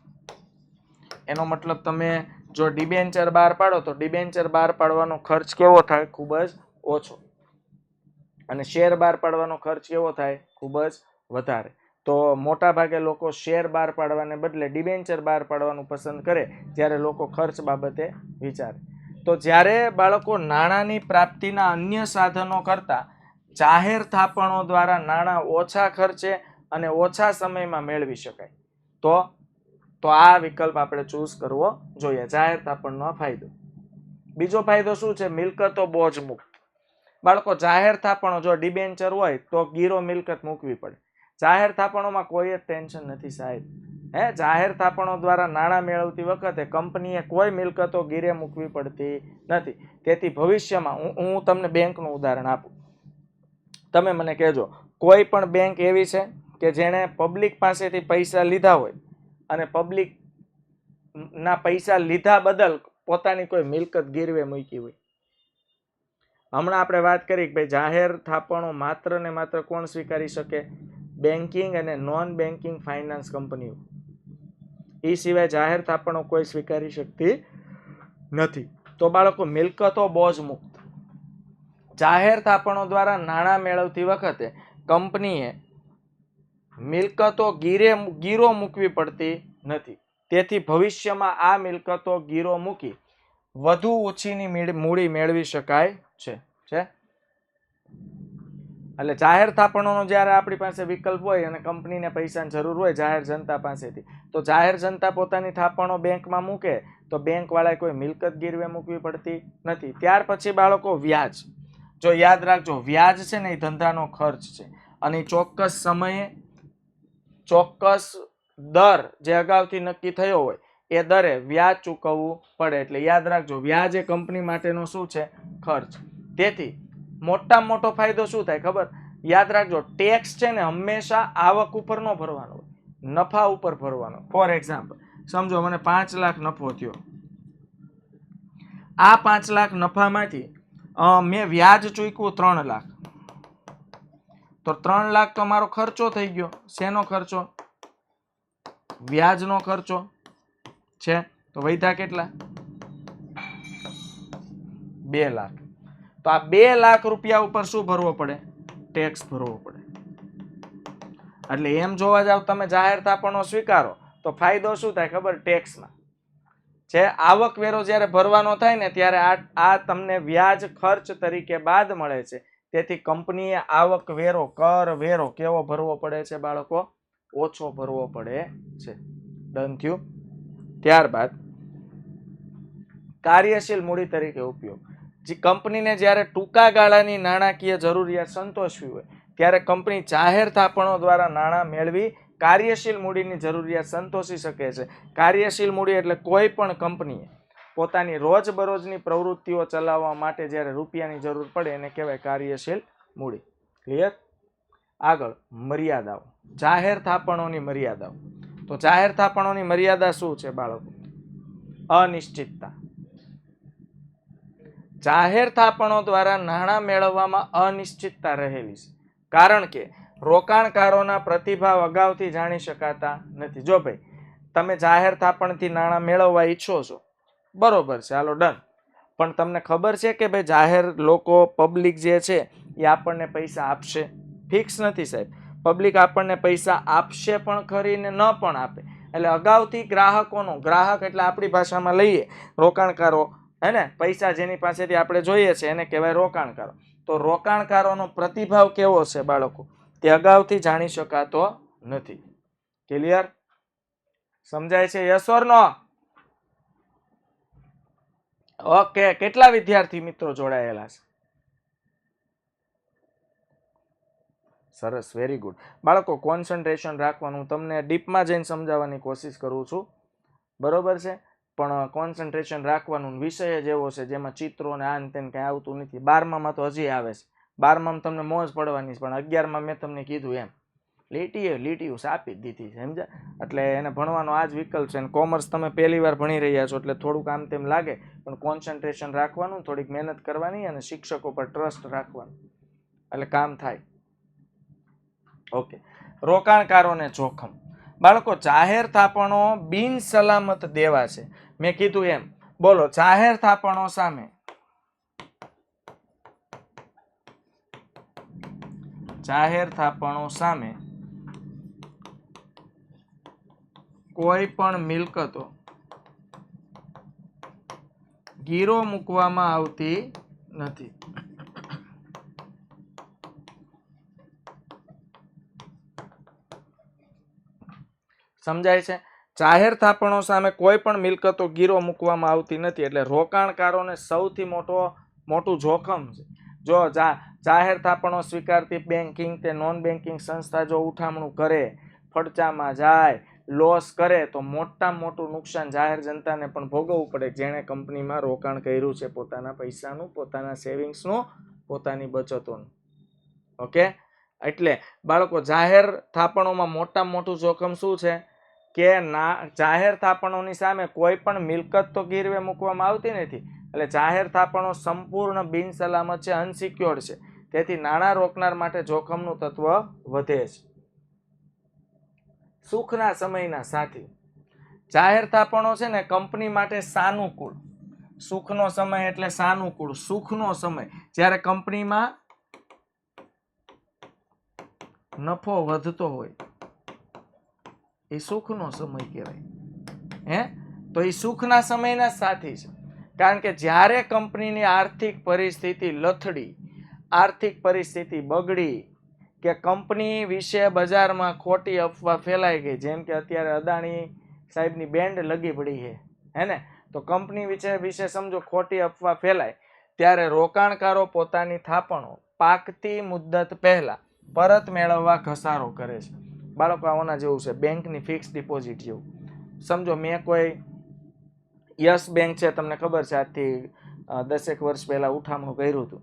એનો મતલબ તમે જો ડિબેન્ચર બહાર પાડો તો ડિબેન્ચર બહાર પાડવાનો ખર્ચ કેવો થાય? ખૂબ જ ઓછો. અને શેર બહાર પાડવાનો ખર્ચ કેવો થાય? ખૂબ જ વધારે. તો મોટા ભાગે લોકો શેર બહાર પાડવાને બદલે ડિબેન્ચર બહાર પાડવાનું પસંદ કરે જ્યારે લોકો ખર્ચ બાબતે વિચારે. તો જ્યારે બાળકો નાણાંની પ્રાપ્તિના અન્ય સાધનો કરતા જાહેર થાપણો દ્વારા નાણાં ઓછા ખર્ચે અને ઓછા સમયમાં મેળવી શકાય, તો આ વિકલ્પ આપણે ચૂઝ કરવો જોઈએ. જાહેર થાપણનો ફાયદો. બીજો ફાયદો શું છે? મિલકતો બોજ મુક્ત. બાળકો જાહેર થાપણો, જો ડિબેન્ચર હોય તો ગીરો મિલકત મૂકવી પડે. જાહેર થાપણોમાં કોઈ જ ટેન્શન નથી સાહેબ. જાહેર થાપણો દ્વારા નાણાં મેળવતી વખતે કંપનીએ કોઈ મિલકતો ગીરે મૂકવી પડતી નથી. તેથી ભવિષ્યમાં હું તમને બેંકનું ઉદાહરણ આપું. તમે મને કહેજો, કોઈ પણ બેંક એવી છે કે જેણે પબ્લિક પાસેથી પૈસા લીધા હોય અને પબ્લિક ના પૈસા લીધા બદલ પોતાની કોઈ મિલકત ગીરવે મૂકી હોય? હમણાં આપણે વાત કરી કે ભાઈ જાહેર થાપણો માત્ર ને માત્ર કોણ સ્વીકારી શકે? બેન્કિંગ અને નોન બેન્કિંગ ફાઇનાન્સ કંપનીઓ. એ સિવાય જાહેર થાપણો કોઈ સ્વીકારી શકતી નથી. તો બાળકો મિલકતો બોજ મુક્ત. જાહેર થાપણો દ્વારા નાણાં મેળવતી વખતે કંપનીએ મિલકતો ગીરો મૂકવી પડતી નથી. તેથી ભવિષ્યમાં આ મિલકતો ગીરો મૂકી વધુ ઓછીની મૂડી મેળવી શકાય છે. એટલે જાહેર થાપણોનો જ્યારે આપણી પાસે વિકલ્પ હોય અને કંપનીને પૈસાની જરૂર હોય જાહેર જનતા પાસેથી, તો જાહેર જનતા પોતાની થાપણો બેંકમાં મૂકે તો બેંક વાળાએ કોઈ મિલકત ગીરવે મૂકવી પડતી નથી. ત્યાર પછી બાળકો વ્યાજ. જો યાદ રાખજો, વ્યાજ છે ને એ ધંધાનો ખર્ચ છે અને ચોક્કસ સમયે ચોક્કસ દર જે અગાઉથી નક્કી થયો હોય એ દરે વ્યાજ ચૂકવવું પડે. એટલે યાદ રાખજો, વ્યાજ એ કંપની માટેનો શું છે? ખર્ચ. તેથી મોટામાં મોટો ફાયદો શું થાય ખબર? યાદ રાખજો, ટેક્સ છે ને હંમેશા આવક ઉપર ન ભરવાનો હોય, નફા ઉપર ભરવાનો. ફોર એક્ઝામ્પલ સમજો મને 5 લાખ નફો થયો. આ 5 લાખ નફામાંથી મેં વ્યાજ ચૂકવ્યું 3 લાખ. તો 3 લાખ તો મારો ખર્ચો થઈ ગયો. શેનો ખર્ચો? વ્યાજનો ખર્ચો છે. તો વધ્યા કેટલા? 2 લાખ. તો આ 2 લાખ રૂપિયા ઉપર શું ભરવો પડે? ટેક્સ ભરવો પડે. એટલે એમ જોવા જાવ તમે જાહેર થાપણો સ્વીકારો તો ફાયદો શું થાય ખબર? ટેક્સમાં છે. આવક વેરો જ્યારે ભરવાનો થાય ને ત્યારે આ તમને વ્યાજ ખર્ચ તરીકે બાદ મળે છે. તેથી કંપનીએ આવક વેરો, કર વેરો કેવો ભરવો પડે છે બાળકો? ઓછો ભરવો પડે છે. ડન થયું? ત્યારબાદ કાર્યશીલ મૂડી તરીકે ઉપયોગ. જે કંપનીને જ્યારે ટૂંકા ગાળાની નાણાકીય જરૂરિયાત સંતોષવી હોય ત્યારે કંપની જાહેર થાપણો દ્વારા નાણાં મેળવી કાર્યશીલ મૂડીની જરૂરિયાત સંતોષી શકે છે. કાર્યશીલ મૂડી એટલે કોઈ પણ કંપનીએ પોતાની રોજબરોજની પ્રવૃત્તિઓ ચલાવવા માટે જ્યારે રૂપિયાની જરૂર પડે એને કહેવાય કાર્યશીલ મૂડી. ક્લિયર? આગળ મર્યાદાઓ. જાહેર થાપણોની મર્યાદાઓ. તો જાહેર થાપણોની મર્યાદા શું છે બાળકો? અનિશ્ચિતતા. જાહેર થાપણો દ્વારા નાણાં મેળવવામાં અનિશ્ચિતતા રહેલી છે. કારણ કે રોકાણકારોના પ્રતિભાવ અગાઉથી જાણી શકાતા નથી. જો ભાઈ તમે જાહેર થાપણથી નાણાં મેળવવા ઈચ્છો છો, બરોબર છે, હાલો ડન. પણ તમને ખબર છે કે ભાઈ જાહેર લોકો પબ્લિક જે છે એ આપણને પૈસા આપશે? ફિક્સ નથી સાહેબ. પબ્લિક આપણને પૈસા આપશે પણ ખરી ને ન પણ આપે. એટલે અગાઉથી ગ્રાહકોનો, ગ્રાહક એટલે આપણી ભાષામાં લઈએ રોકાણકારો, હે ને, પૈસા જેની પાસેથી આપણે જોઈએ છે એને કહેવાય રોકાણકારો. તો રોકાણકારોનો પ્રતિભાવ કેવો છે બાળકો, તે અગાઉથી જાણી શકાતો નથી. ક્લિયર? સમજાય છે? Yes or no? ઓકે. કેટલા વિદ્યાર્થી મિત્રો જોડાયેલા છે? સરસ, વેરી ગુડ. બાળકો કોન્સન્ટ્રેશન રાખવાનું. તમને ડીપમાં જઈને સમજાવવાની કોશિશ કરું છું, બરોબર છે, પણ કોન્સન્ટ્રેશન રાખવાનું. વિષય જ એવો છે જેમાં ચિત્રો ને આન તેન કંઈ આવતું નથી. 12માં તો હજી આવે છે. 12માં તમને મોજ પડવાની, પણ 11માં મેં તમને કીધું એમ લીટીયું સાપી દીધી છે, સમજ્યા? એટલે એને ભણવાનો આ જ વિકલ્પ છે. કોમર્સ તમે પહેલી વાર ભણી રહ્યા છો એટલે થોડુંક આમ તેમ લાગે, પણ કોન્સન્ટ્રેશન રાખવાનું, થોડીક મહેનત કરવાની અને શિક્ષકો પર ટ્રસ્ટ રાખવાનું, એટલે કામ થાય. ઓકે. રોકાણકારોને જોખમ. બાળકો જાહેર થાપણો બિન સલામત દેવા છે. મેં કીધું એમ, બોલો, જાહેર થાપણો સામે, જાહેર થાપણો સામે કોઈ પણ મિલકતો ગીરો મૂકવામાં આવતી નથી. સમજાય છે? જાહેર થાપણો સામે કોઈ પણ મિલકતો ગીરો મૂકવામાં આવતી નથી. એટલે રોકાણકારોને સૌથી મોટું જોખમ છે. જો જાહેર થાપણો સ્વીકારતી બેન્કિંગ તે નોન બેન્કિંગ સંસ્થા જો ઉઠામણું કરે, ફડચામાં જાય, લોસ કરે, તો મોટામાં મોટું નુકસાન જાહેર જનતાને પણ ભોગવવું પડે, જેણે કંપનીમાં રોકાણ કર્યું છે, પોતાના પૈસાનું, પોતાના સેવિંગ્સનું, પોતાની બચતોનું. ઓકે. એટલે બાળકો જાહેર થાપણોમાં મોટામાં મોટું જોખમ શું છે કે જાહેર થાપણોની સામે કોઈ પણ મિલકત તો ગીરવે મૂકવામાં આવતી નથી. એટલે જાહેર થાપણો સંપૂર્ણ બિનસલામત છે, અનસિક્યોર્ડ છે. તેથી નાણાં રોકનાર માટે જોખમનું તત્વ વધે છે. સુખના સમયના સાથી. જાહેર થાપણો છે ને કંપની માટે સાનુકૂળ. સુખનો સમય એટલે સાનુકૂળ, સુખનો સમય, જ્યારે કંપનીમાં નફો વધતો હોય એ સુખનો સમય કહેવાય. તો એ સુખના સમયના સાથી છે. કારણ કે જ્યારે કંપનીની આર્થિક પરિસ્થિતિ લથડી, આર્થિક પરિસ્થિતિ બગડી, કે કંપની વિશે બજારમાં ખોટી અફવા ફેલાઈ ગઈ, જેમ કે અત્યારે અદાણી સાહેબની બેન્ડ લગી પડી છે, હે ને, તો કંપની વિશે સમજો ખોટી અફવા ફેલાય, ત્યારે રોકાણકારો પોતાની થાપણો પાકતી મુદ્દત પહેલા પરત મેળવવા ઘસારો કરે છે. બાળકો આના જેવું છે, બેંકની ફિક્સ ડિપોઝિટ જેવું. સમજો મેં કોઈ યસ બેંક છે, તમને ખબર છે, આજથી 10 વર્ષ પહેલા ઉઠામણું કર્યું હતું,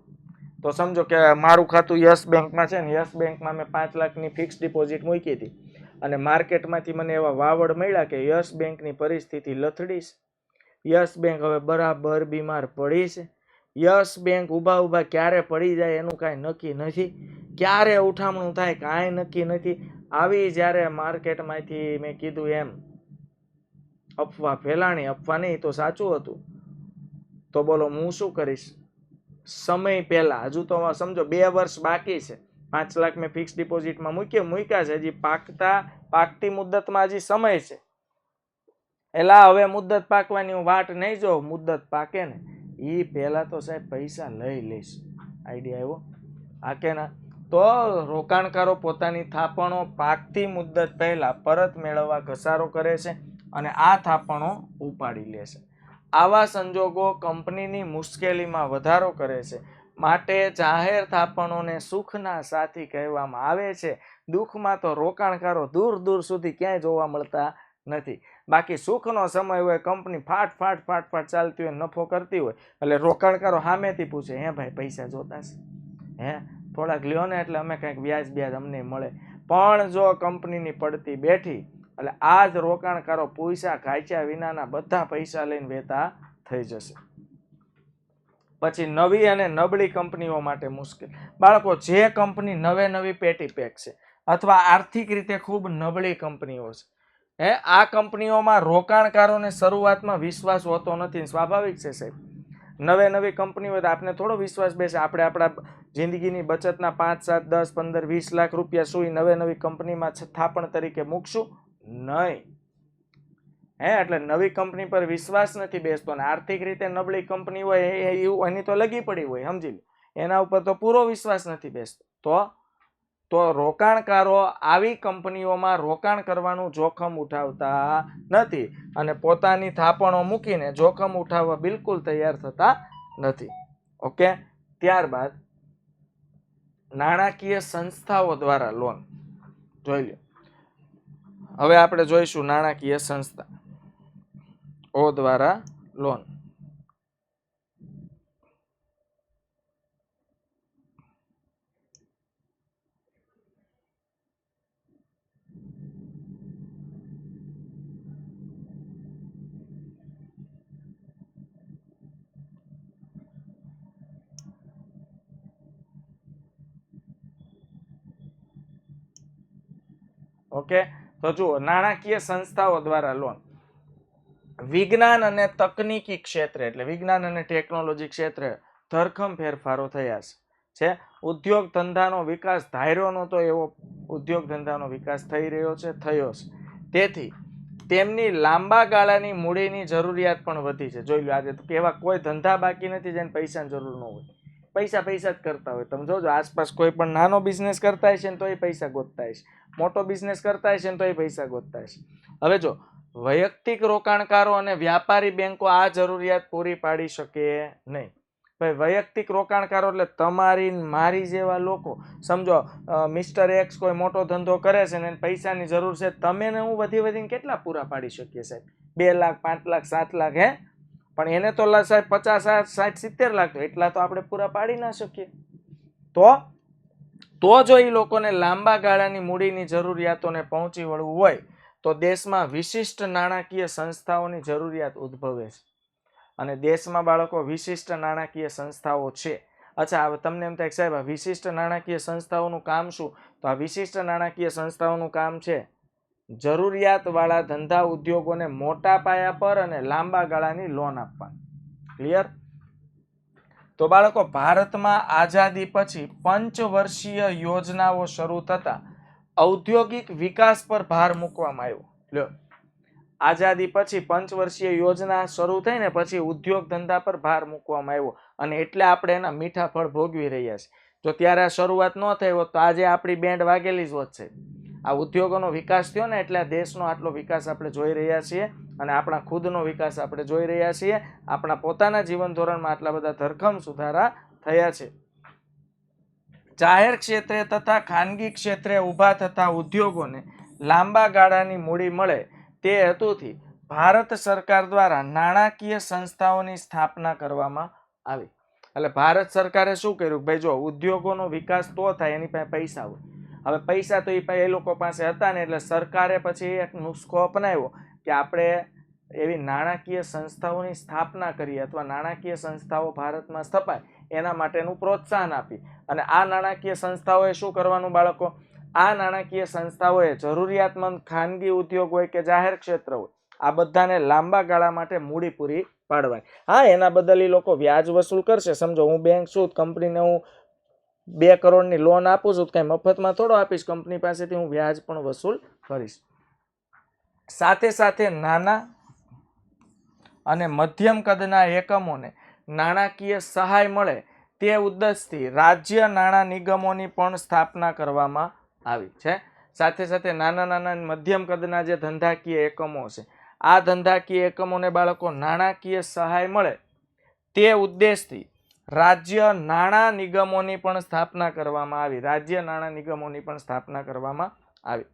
તો સમજો કે મારું ખાતું યસ બેંકમાં છે ને, યસ બેંકમાં મેં 5 લાખની ફિક્સ ડિપોઝિટ મૂકી હતી, અને માર્કેટમાંથી મને એવા વાવડ મળ્યા કે યસ બેંકની પરિસ્થિતિ લથડી છે, યસ બેંક હવે બરાબર બીમાર પડી છે, યસ બેંક ઊભા ક્યારે પડી જાય એનું કાંઈ નક્કી નથી, ક્યારે ઉઠામણું થાય કાંઈ નક્કી નથી. આવી જ્યારે માર્કેટમાંથી મેં કીધું એમ અફવા ફેલાણી, અફવા નહીં તો સાચું હતું, તો બોલો હું શું કરીશ? સમય પહેલા, હજુ તો સમજો 2 વર્ષ બાકી છે, 5 લાખ મેં ફિક્સ ડિપોઝિટમાં મૂક્યા છે, હજી પાકતી મુદ્દતમાં હજી સમય છે. એલા હવે મુદ્દત પાકવાની હું વાટ નહીં જોઉં, મુદ્દત પાકે ને એ પહેલા તો સાહેબ પૈસા લઈ લઈશ. આઈડિયા આવ્યો? આ કે ના? તો રોકાણકારો પોતાની થાપણો પાકતી મુદ્દત પહેલા પરત મેળવવા ઘસારો કરે છે અને આ થાપણો ઉપાડી લે છે. આવા સંજોગો કંપનીની મુશ્કેલીમાં વધારો કરે છે. માટે જાહેર થાપણોને સુખના સાથી કહેવામાં આવે છે. દુઃખમાં તો રોકાણકારો દૂર દૂર સુધી ક્યાંય જોવા મળતા નથી. બાકી સુખનો સમય હોય, કંપની ફાટ ચાલતી હોય, નફો કરતી હોય, એટલે રોકાણકારો સામેથી પૂછે, હે ભાઈ પૈસા જોતા છે, હે થોડાક લ્યો ને, એટલે અમે કંઈક વ્યાજ અમને મળે. પણ જો કંપનીની પડતી બેઠી, એટલે આ જ રોકાણકારો પૈસા ખાંચ્યા વિનાના બધા પૈસા લઈને વેતા થઈ જશે. પછી નવી અને નબળી કંપનીઓ માટે મુશ્કેલ. બાળકો, જે કંપની નવી પેટી પેક છે અથવા આર્થિક રીતે ખૂબ નબળી કંપનીઓ છે, આ કંપનીઓમાં રોકાણકારોને શરૂઆતમાં વિશ્વાસ હોતો નથી. સ્વાભાવિક છે સાહેબ, નવે નવી કંપની હોય તો આપણે થોડો વિશ્વાસ બેસે. આપણે આપણા જિંદગીની બચતના 5, 7, 10, 15, 20 લાખ રૂપિયા શું નવે નવી કંપનીમાં થાપણ તરીકે મૂકશું? નહીં. એટલે નવી કંપની પર વિશ્વાસ નથી બેસતો. અને આર્થિક રીતે નબળી કંપની હોય એની તો લગી પડી હોય, સમજી લો, એના ઉપર તો પૂરો વિશ્વાસ નથી બેસતો. તો રોકાણકારો આવી કંપનીઓમાં રોકાણ કરવાનું જોખમ ઉઠાવતા નથી અને પોતાની થાપણો મૂકીને જોખમ ઉઠાવવા બિલકુલ તૈયાર થતા નથી. ઓકે. ત્યારબાદ નાણાકીય સંસ્થાઓ દ્વારા લોન જોઈ લો. હવે આપણે જોઈશું નાણાકીય સંસ્થાઓ દ્વારા લોન. ઓકે. તો જુઓ, નાણાકીય સંસ્થાઓ દ્વારા લોન વિજ્ઞાન અને તકનીકી ક્ષેત્રે એટલે વિજ્ઞાન અને ટેકનોલોજી ક્ષેત્રે ધરખમ ફેરફારો થયા છે. ઉદ્યોગ ધંધાનો વિકાસ ધાર્યો નહોતો એવો ઉદ્યોગ ધંધાનો વિકાસ થઈ રહ્યો છે, થયો છે. તેથી તેમની લાંબા ગાળાની મૂડીની જરૂરિયાત પણ વધી છે. જોઈ લો, આજે તો કેવા કોઈ ધંધા બાકી નથી જેને પૈસાની જરૂર ન હોય. પૈસા જ કરતા હોય. તમે જોજો, આસપાસ કોઈ પણ નાનો બિઝનેસ કરતા હશે ને તો એ પૈસા ગોતતા હશે, મોટો બિઝનેસ કરતા હશે ને તો એ પૈસા ગોતતા હશે. હવે જો વૈયક્તિક રોકાણકારો અને વ્યાપારી બેંકો આ જરૂરિયાત પૂરી પાડી શકે નહીં. ભાઈ, વૈયક્તિક રોકાણકારો એટલે તમારી મારી જેવા લોકો. સમજો, મિસ્ટર એક્સ કોઈ મોટો ધંધો કરે છે ને પૈસાની જરૂર છે, તમે ને હું વધીને કેટલા પૂરા પાડી શકીએ સાહેબ? 2 લાખ, 5 લાખ, 7 લાખ, પણ એને તો સાહેબ 50, 60, 70 લાખ, એટલા તો આપણે પૂરા પાડી ના શકીએ. તો જો એ લોકોને લાંબા ગાળાની મૂડીની જરૂરિયાતોને પહોંચી વળવું હોય તો દેશમાં વિશિષ્ટ નાણાકીય સંસ્થાઓની જરૂરિયાત ઉદ્ભવે છે. અને દેશમાં બાળકો વિશિષ્ટ નાણાકીય સંસ્થાઓ છે. અચ્છા, હવે તમને એમ થાય કે સાહેબ આ વિશિષ્ટ નાણાકીય સંસ્થાઓનું કામ શું? તો આ વિશિષ્ટ નાણાકીય સંસ્થાઓનું કામ છે જરૂરિયાતવાળા ધંધા ઉદ્યોગોને મોટા પાયા પર અને લાંબા ગાળાની લોન આપવાની. ક્લિયર? તો બાળકો, ભારતમાં આઝાદી પછી પંચવર્ષીય યોજનાઓ શરૂ થતા ઔદ્યોગિક વિકાસ પર ભાર મૂકવામાં આવ્યો. લ્યો, આઝાદી પછી પંચવર્ષીય યોજના શરૂ થઈ ને પછી ઉદ્યોગ ધંધા પર ભાર મૂકવામાં આવ્યો અને એટલે આપણે એના મીઠા ફળ ભોગવી રહ્યા છીએ. જો ત્યારે આ શરૂઆત ન થઈ હોત તો આજે આપણી બેન્ડ વાગેલી જ હોત છે. આ ઉદ્યોગોનો વિકાસ થયો ને એટલે દેશનો આટલો વિકાસ આપણે જોઈ રહ્યા છીએ અને આપણા ખુદનો વિકાસ આપણે જોઈ રહ્યા છીએ. આપણા પોતાના જીવન ધોરણમાં આટલા બધા ધરખમ સુધારા થયા છે. જાહેર ક્ષેત્રે તથા ખાનગી ક્ષેત્રે ઊભા થતા ઉદ્યોગોને લાંબા ગાળાની મૂડી મળે તે હેતુથી ભારત સરકાર દ્વારા નાણાકીય સંસ્થાઓની સ્થાપના કરવામાં આવી. એટલે ભારત સરકારે શું કર્યું? ભાઈ જો ઉદ્યોગોનો વિકાસ તો થાય એની પાસે પૈસા હોય. હવે પૈસા તો એ લોકો પાસે હતા ને એટલે સરકારે પછી એક નુસ્ખો અપનાવ્યો કે આપણે એવી નાણાકીય સંસ્થાઓની સ્થાપના કરીએ અથવા નાણાકીય સંસ્થાઓ ભારતમાં સ્થપાય એના માટેનું પ્રોત્સાહન આપી. અને આ નાણાકીય સંસ્થાઓએ શું કરવાનું બાળકો? આ નાણાકીય સંસ્થાઓએ જરૂરિયાતમંદ ખાનગી ઉદ્યોગ હોય કે જાહેર ક્ષેત્ર હોય, આ બધાને લાંબા ગાળા માટે મૂડી પૂરી પાડવાની. હા, એના બદલ એ લોકો વ્યાજ વસૂલ કરશે. સમજો, હું બેંક છું, કંપનીને હું 2 કરોડની લોન આપું છું, કઈ મફતમાં થોડો આપીશ. કંપની પાસેથી હું વ્યાજ પણ વસૂલ કરીશ. સાથે સાથે નાના અને મધ્યમ કદના એકમોને નાણાકીય સહાય મળે તે ઉદ્દેશથી રાજ્ય નાણાં નિગમોની પણ સ્થાપના કરવામાં આવી છે. સાથે સાથે નાના મધ્યમ કદના જે ધંધાકીય એકમો છે, આ ધંધાકીય એકમોને બાળકો નાણાકીય સહાય મળે તે ઉદ્દેશથી રાજ્ય નાણાં નિગમોની પણ સ્થાપના કરવામાં આવી. રાજ્ય નાણાં નિગમોની પણ સ્થાપના કરવામાં આવી.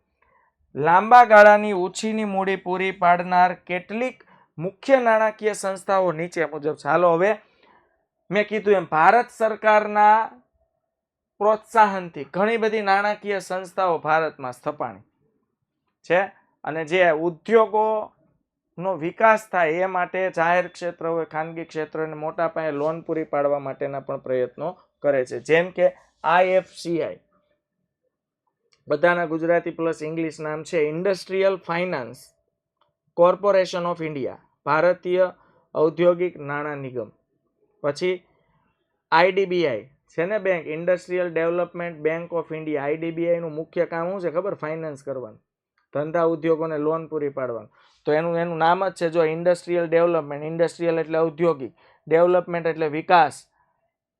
લાંબા ગાળાની ઓછીની મૂડી પૂરી પાડનાર કેટલીક મુખ્ય નાણાકીય સંસ્થાઓ નીચે મુજબ. ચાલો, હવે મેં કીધું એમ ભારત સરકારના પ્રોત્સાહનથી ઘણી બધી નાણાકીય સંસ્થાઓ ભારતમાં સ્થપાણી છે અને જે ઉદ્યોગોનો વિકાસ થાય એ માટે જાહેર ક્ષેત્ર હોય, ખાનગી ક્ષેત્રને મોટા પાયે લોન પૂરી પાડવા માટેના પણ પ્રયત્નો કરે છે. જેમ કે IFCI, બધાના ગુજરાતી પ્લસ ઇંગ્લિશ નામ છે, industrial finance corporation of India, ભારતીય ઔદ્યોગિક નાણાં નિગમ. પછી આઈડીબીઆઈ છે ને bank, industrial development bank of India. IDBI નું મુખ્ય કામ શું છે ખબર? ફાઇનાન્સ કરવાનું, ધંધા ઉદ્યોગોને લોન પૂરી પાડવાનું. તો એનું નામ જ છે જો ઇન્ડસ્ટ્રીયલ ડેવલપમેન્ટ. ઇન્ડસ્ટ્રીયલ એટલે ઔદ્યોગિક, ડેવલપમેન્ટ એટલે વિકાસ,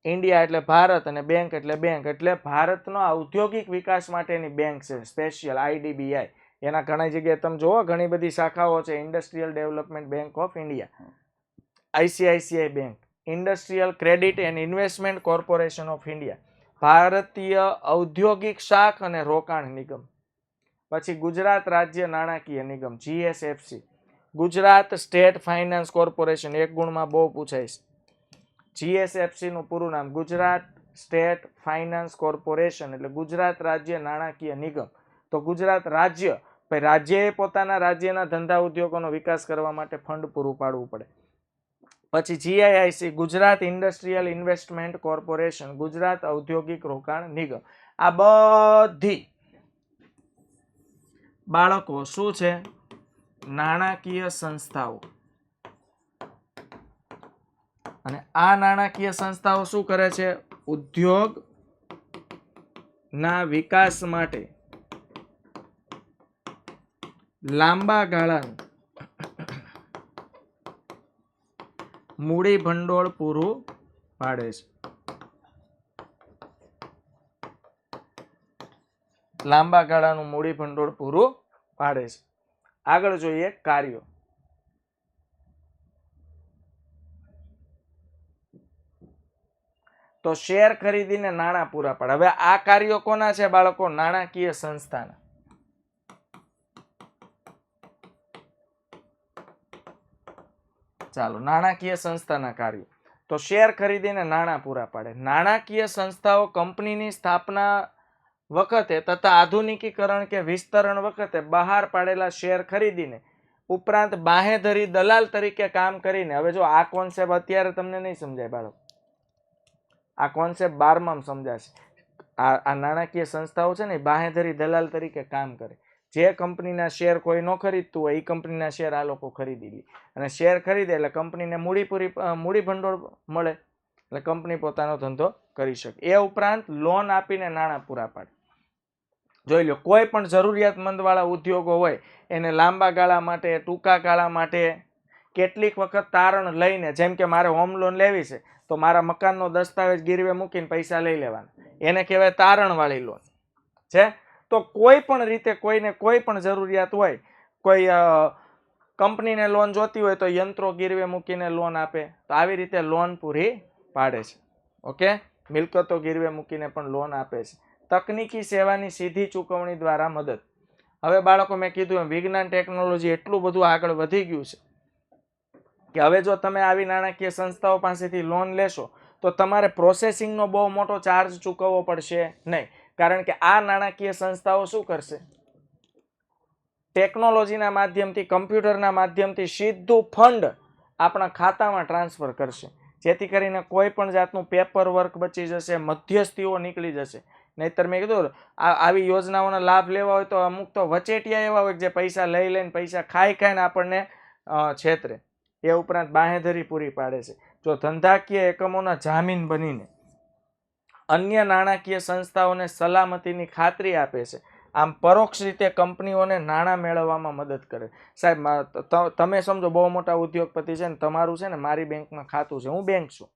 ઇન્ડિયા એટલે ભારત, અને બેંક એટલે બેંક. એટલે ભારતનો ઔદ્યોગિક વિકાસ માટેની બેંક છે સ્પેશિયલ આઈડીબીઆઈ. એના ઘણી જગ્યાએ તમે જુઓ ઘણી બધી શાખાઓ છે. Industrial development bank of India, ICICI bank, industrial credit and investment corporation of India, ભારતીય ઔદ્યોગિક શાખ અને રોકાણ નિગમ. પછી ગુજરાત રાજ્ય નાણાકીય નિગમ GSFC, Gujarat state finance corporation. એક ગુણમાં બહુ પૂછાય છે. જીએસએફસી નું પૂરું નામ ગુજરાત સ્ટેટ ફાઇનાન્સ કોર્પોરેશન, એટલે ગુજરાત રાજ્ય નાણાકીય નિગમ. તો ગુજરાત રાજ્ય, ભાઈ રાજ્યએ પોતાના રાજ્યના ધંધા ઉદ્યોગોનો વિકાસ કરવા માટે ફંડ પૂરું પાડવું પડે. પછી GIIC, Gujarat industrial investment corporation, Gujarat ઔદ્યોગિક રોકાણ નિગમ. આ બધી બાળકો શું છે? નાણાકીય સંસ્થાઓ. અને આ નાણાકીય સંસ્થાઓ શું કરે છે? ઉદ્યોગ ના વિકાસ માટે લાંબા ગાળાનું મૂડી ભંડોળ પૂરું પાડે છે. લાંબા ગાળાનું મૂડી ભંડોળ પૂરું પાડે છે. આગળ જોઈએ કાર્યો. તો શેર ખરીદીને નાણાં પૂરા પાડે. હવે આ કાર્યો કોના છે બાળકો? નાણાકીય સંસ્થાના. ચાલો, નાણાકીય સંસ્થાના કાર્યો. તો શેર ખરીદીને નાણાં પૂરા પાડે. નાણાકીય સંસ્થાઓ કંપનીની સ્થાપના વખતે તથા આધુનિકીકરણ કે વિસ્તરણ વખતે બહાર પાડેલા શેર ખરીદીને ઉપરાંત બાહેધરી દલાલ તરીકે કામ કરીને, હવે જો આ કોન્સેપ્ટ અત્યારે તમને નહીં સમજાય બાળકો, આ કોન્સેપ્ટ 12માં સમજાશે. આ નાણાકીય સંસ્થાઓ છે ને બાહેધરી દલાલ તરીકે કામ કરે. જે કંપનીના શેર કોઈ ન ખરીદતું હોય એ કંપનીના શેર આ લોકો ખરીદી લે, અને શેર ખરીદે એટલે કંપનીને મૂડી ભંડોળ મળે, એટલે કંપની પોતાનો ધંધો કરી શકે. એ ઉપરાંત લોન આપીને નાણાં પૂરા પાડે. જોઈ લો, કોઈ પણ જરૂરિયાતમંદ વાળા ઉદ્યોગો હોય એને લાંબા ગાળા માટે, ટૂંકા ગાળા માટે કેટલીક વખત તારણ લઈને, જેમ કે મારે હોમ લોન લેવી છે તો મારા મકાનનો દસ્તાવેજ ગીરવે મૂકીને પૈસા લઈ લેવાના, એને કહેવાય તારણ વાળી લોન છે. તો કોઈ પણ રીતે કોઈને કોઈ પણ જરૂરિયાત હોય, કોઈ કંપનીને લોન જોતી હોય તો યંત્રો ગીરવે મૂકીને લોન આપે. તો આવી રીતે લોન પૂરી પાડે છે. ઓકે, મિલકતો ગીરવે મૂકીને પણ લોન આપે છે. તકનીકી સેવાની સીધી ચૂકવણી દ્વારા મદદ. હવે બાળકો મેં કીધું એમ વિજ્ઞાન ટેકનોલોજી એટલું બધું આગળ વધી ગયું છે કે હવે જો તમે આવી નાણાકીય સંસ્થાઓ પાસેથી લોન લેશો તો તમારે પ્રોસેસિંગનો બહુ મોટો ચાર્જ ચૂકવવો પડશે નહીં. કારણ કે આ નાણાકીય સંસ્થાઓ શું કરશે? ટેકનોલોજીના માધ્યમથી, કમ્પ્યુટરના માધ્યમથી સીધું ફંડ આપણા ખાતામાં ટ્રાન્સફર કરશે, જેથી કરીને કોઈ પણ જાતનું પેપર વર્ક બચી જશે, મધ્યસ્થીઓ નીકળી જશે. નહીતર મેં કીધું આવી યોજનાઓનો લાભ લેવા હોય તો અમુક તો વચેટિયા એવા હોય જે પૈસા લઈ લઈને પૈસા ખાઈને આપણને છેતરે. એ ઉપરાંત બાંહેધરી પૂરી પાડે છે. જો ધંધાકીય એકમોના જામીન બનીને અન્ય નાણાકીય સંસ્થાઓને સલામતીની ખાતરી આપે છે. આમ પરોક્ષ રીતે કંપનીઓને નાણાં મેળવવામાં મદદ કરે. સાહેબ તમે સમજો બહુ મોટા ઉદ્યોગપતિ છે ને, તમારું છે ને મારી બેંકમાં ખાતું છે, હું બેંક છું,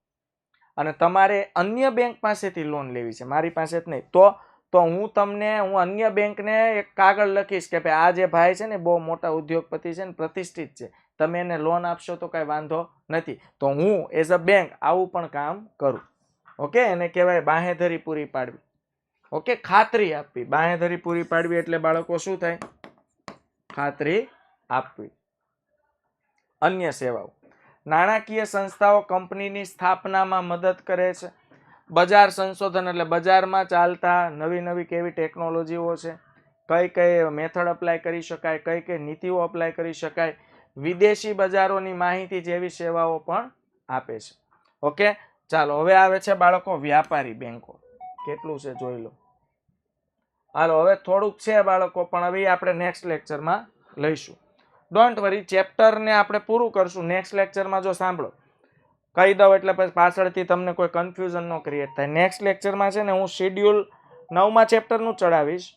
અને તમારે અન્ય બેંક પાસેથી લોન લેવી છે, મારી પાસે જ નહીં, તો હું અન્ય બેંકને એક કાગળ લખીશ કે ભાઈ આ જે ભાઈ છે ને બહુ મોટા ઉદ્યોગપતિ છે ને, પ્રતિષ્ઠિત છે, તમે એને લોન આપશો તો કાંઈ વાંધો નથી. તો હું એઝ અ બેંક આવું પણ કામ કરું. ઓકે, એને કહેવાય બાંહેધરી પૂરી પાડવી. ઓકે, ખાતરી આપવી. બાંહેધરી પૂરી પાડવી એટલે બાળકો શું થાય? ખાતરી આપવી. અન્ય સેવાઓ. નાણાકીય સંસ્થાઓ કંપનીની સ્થાપનામાં મદદ કરે છે. બજાર સંશોધન એટલે બજારમાં ચાલતા નવી કેવી ટેકનોલોજીઓ છે, કઈ મેથડ અપ્લાય કરી શકાય, કઈ નીતિઓ અપ્લાય કરી શકાય, વિદેશી બજારોની માહિતી જેવી સેવાઓ પણ આપે છે. ઓકે, ચાલો હવે આવે છે બાળકો વ્યાપારી બેંકો. કેટલું છે જોઈ લો. હાલો, હવે થોડુંક છે બાળકો, પણ હવે આપણે નેક્સ્ટ લેક્ચરમાં લઈશું. ડોન્ટ વરી, ચેપ્ટરને આપણે પૂરું કરશું નેક્સ્ટ લેક્ચરમાં. જો સાંભળો, કહી દઉં એટલે પછી પાછળથી તમને કોઈ કન્ફ્યુઝન ન ક્રિએટ થાય. નેક્સ્ટ લેક્ચરમાં છે ને હું શેડ્યુલ 9મા ચેપ્ટરનું ચડાવીશ,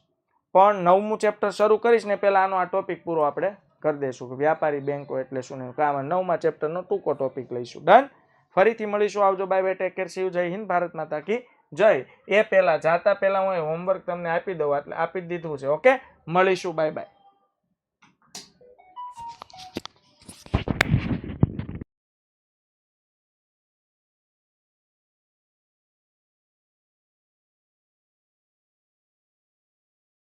પણ 9મું ચેપ્ટર શરૂ કરીશ ને પહેલા આનો આ ટોપિક પૂરો આપણે કરી દઈશું કે વ્યાપારી બેંકો એટલે શું ને કામ. 9મા ચેપ્ટરનો ટૂંકો ટોપિક લઈશું. ડન. ફરીથી મળીશું. આવજો. Bye bye. Take care. C you. જય હિન્દ. ભારત માતા કી જય. એ પહેલા જાતા પહેલા હું હોમવર્ક તમને આપી દઉં એટલે આપી જ દીધું છે. ઓકે, મળીશું. Bye bye.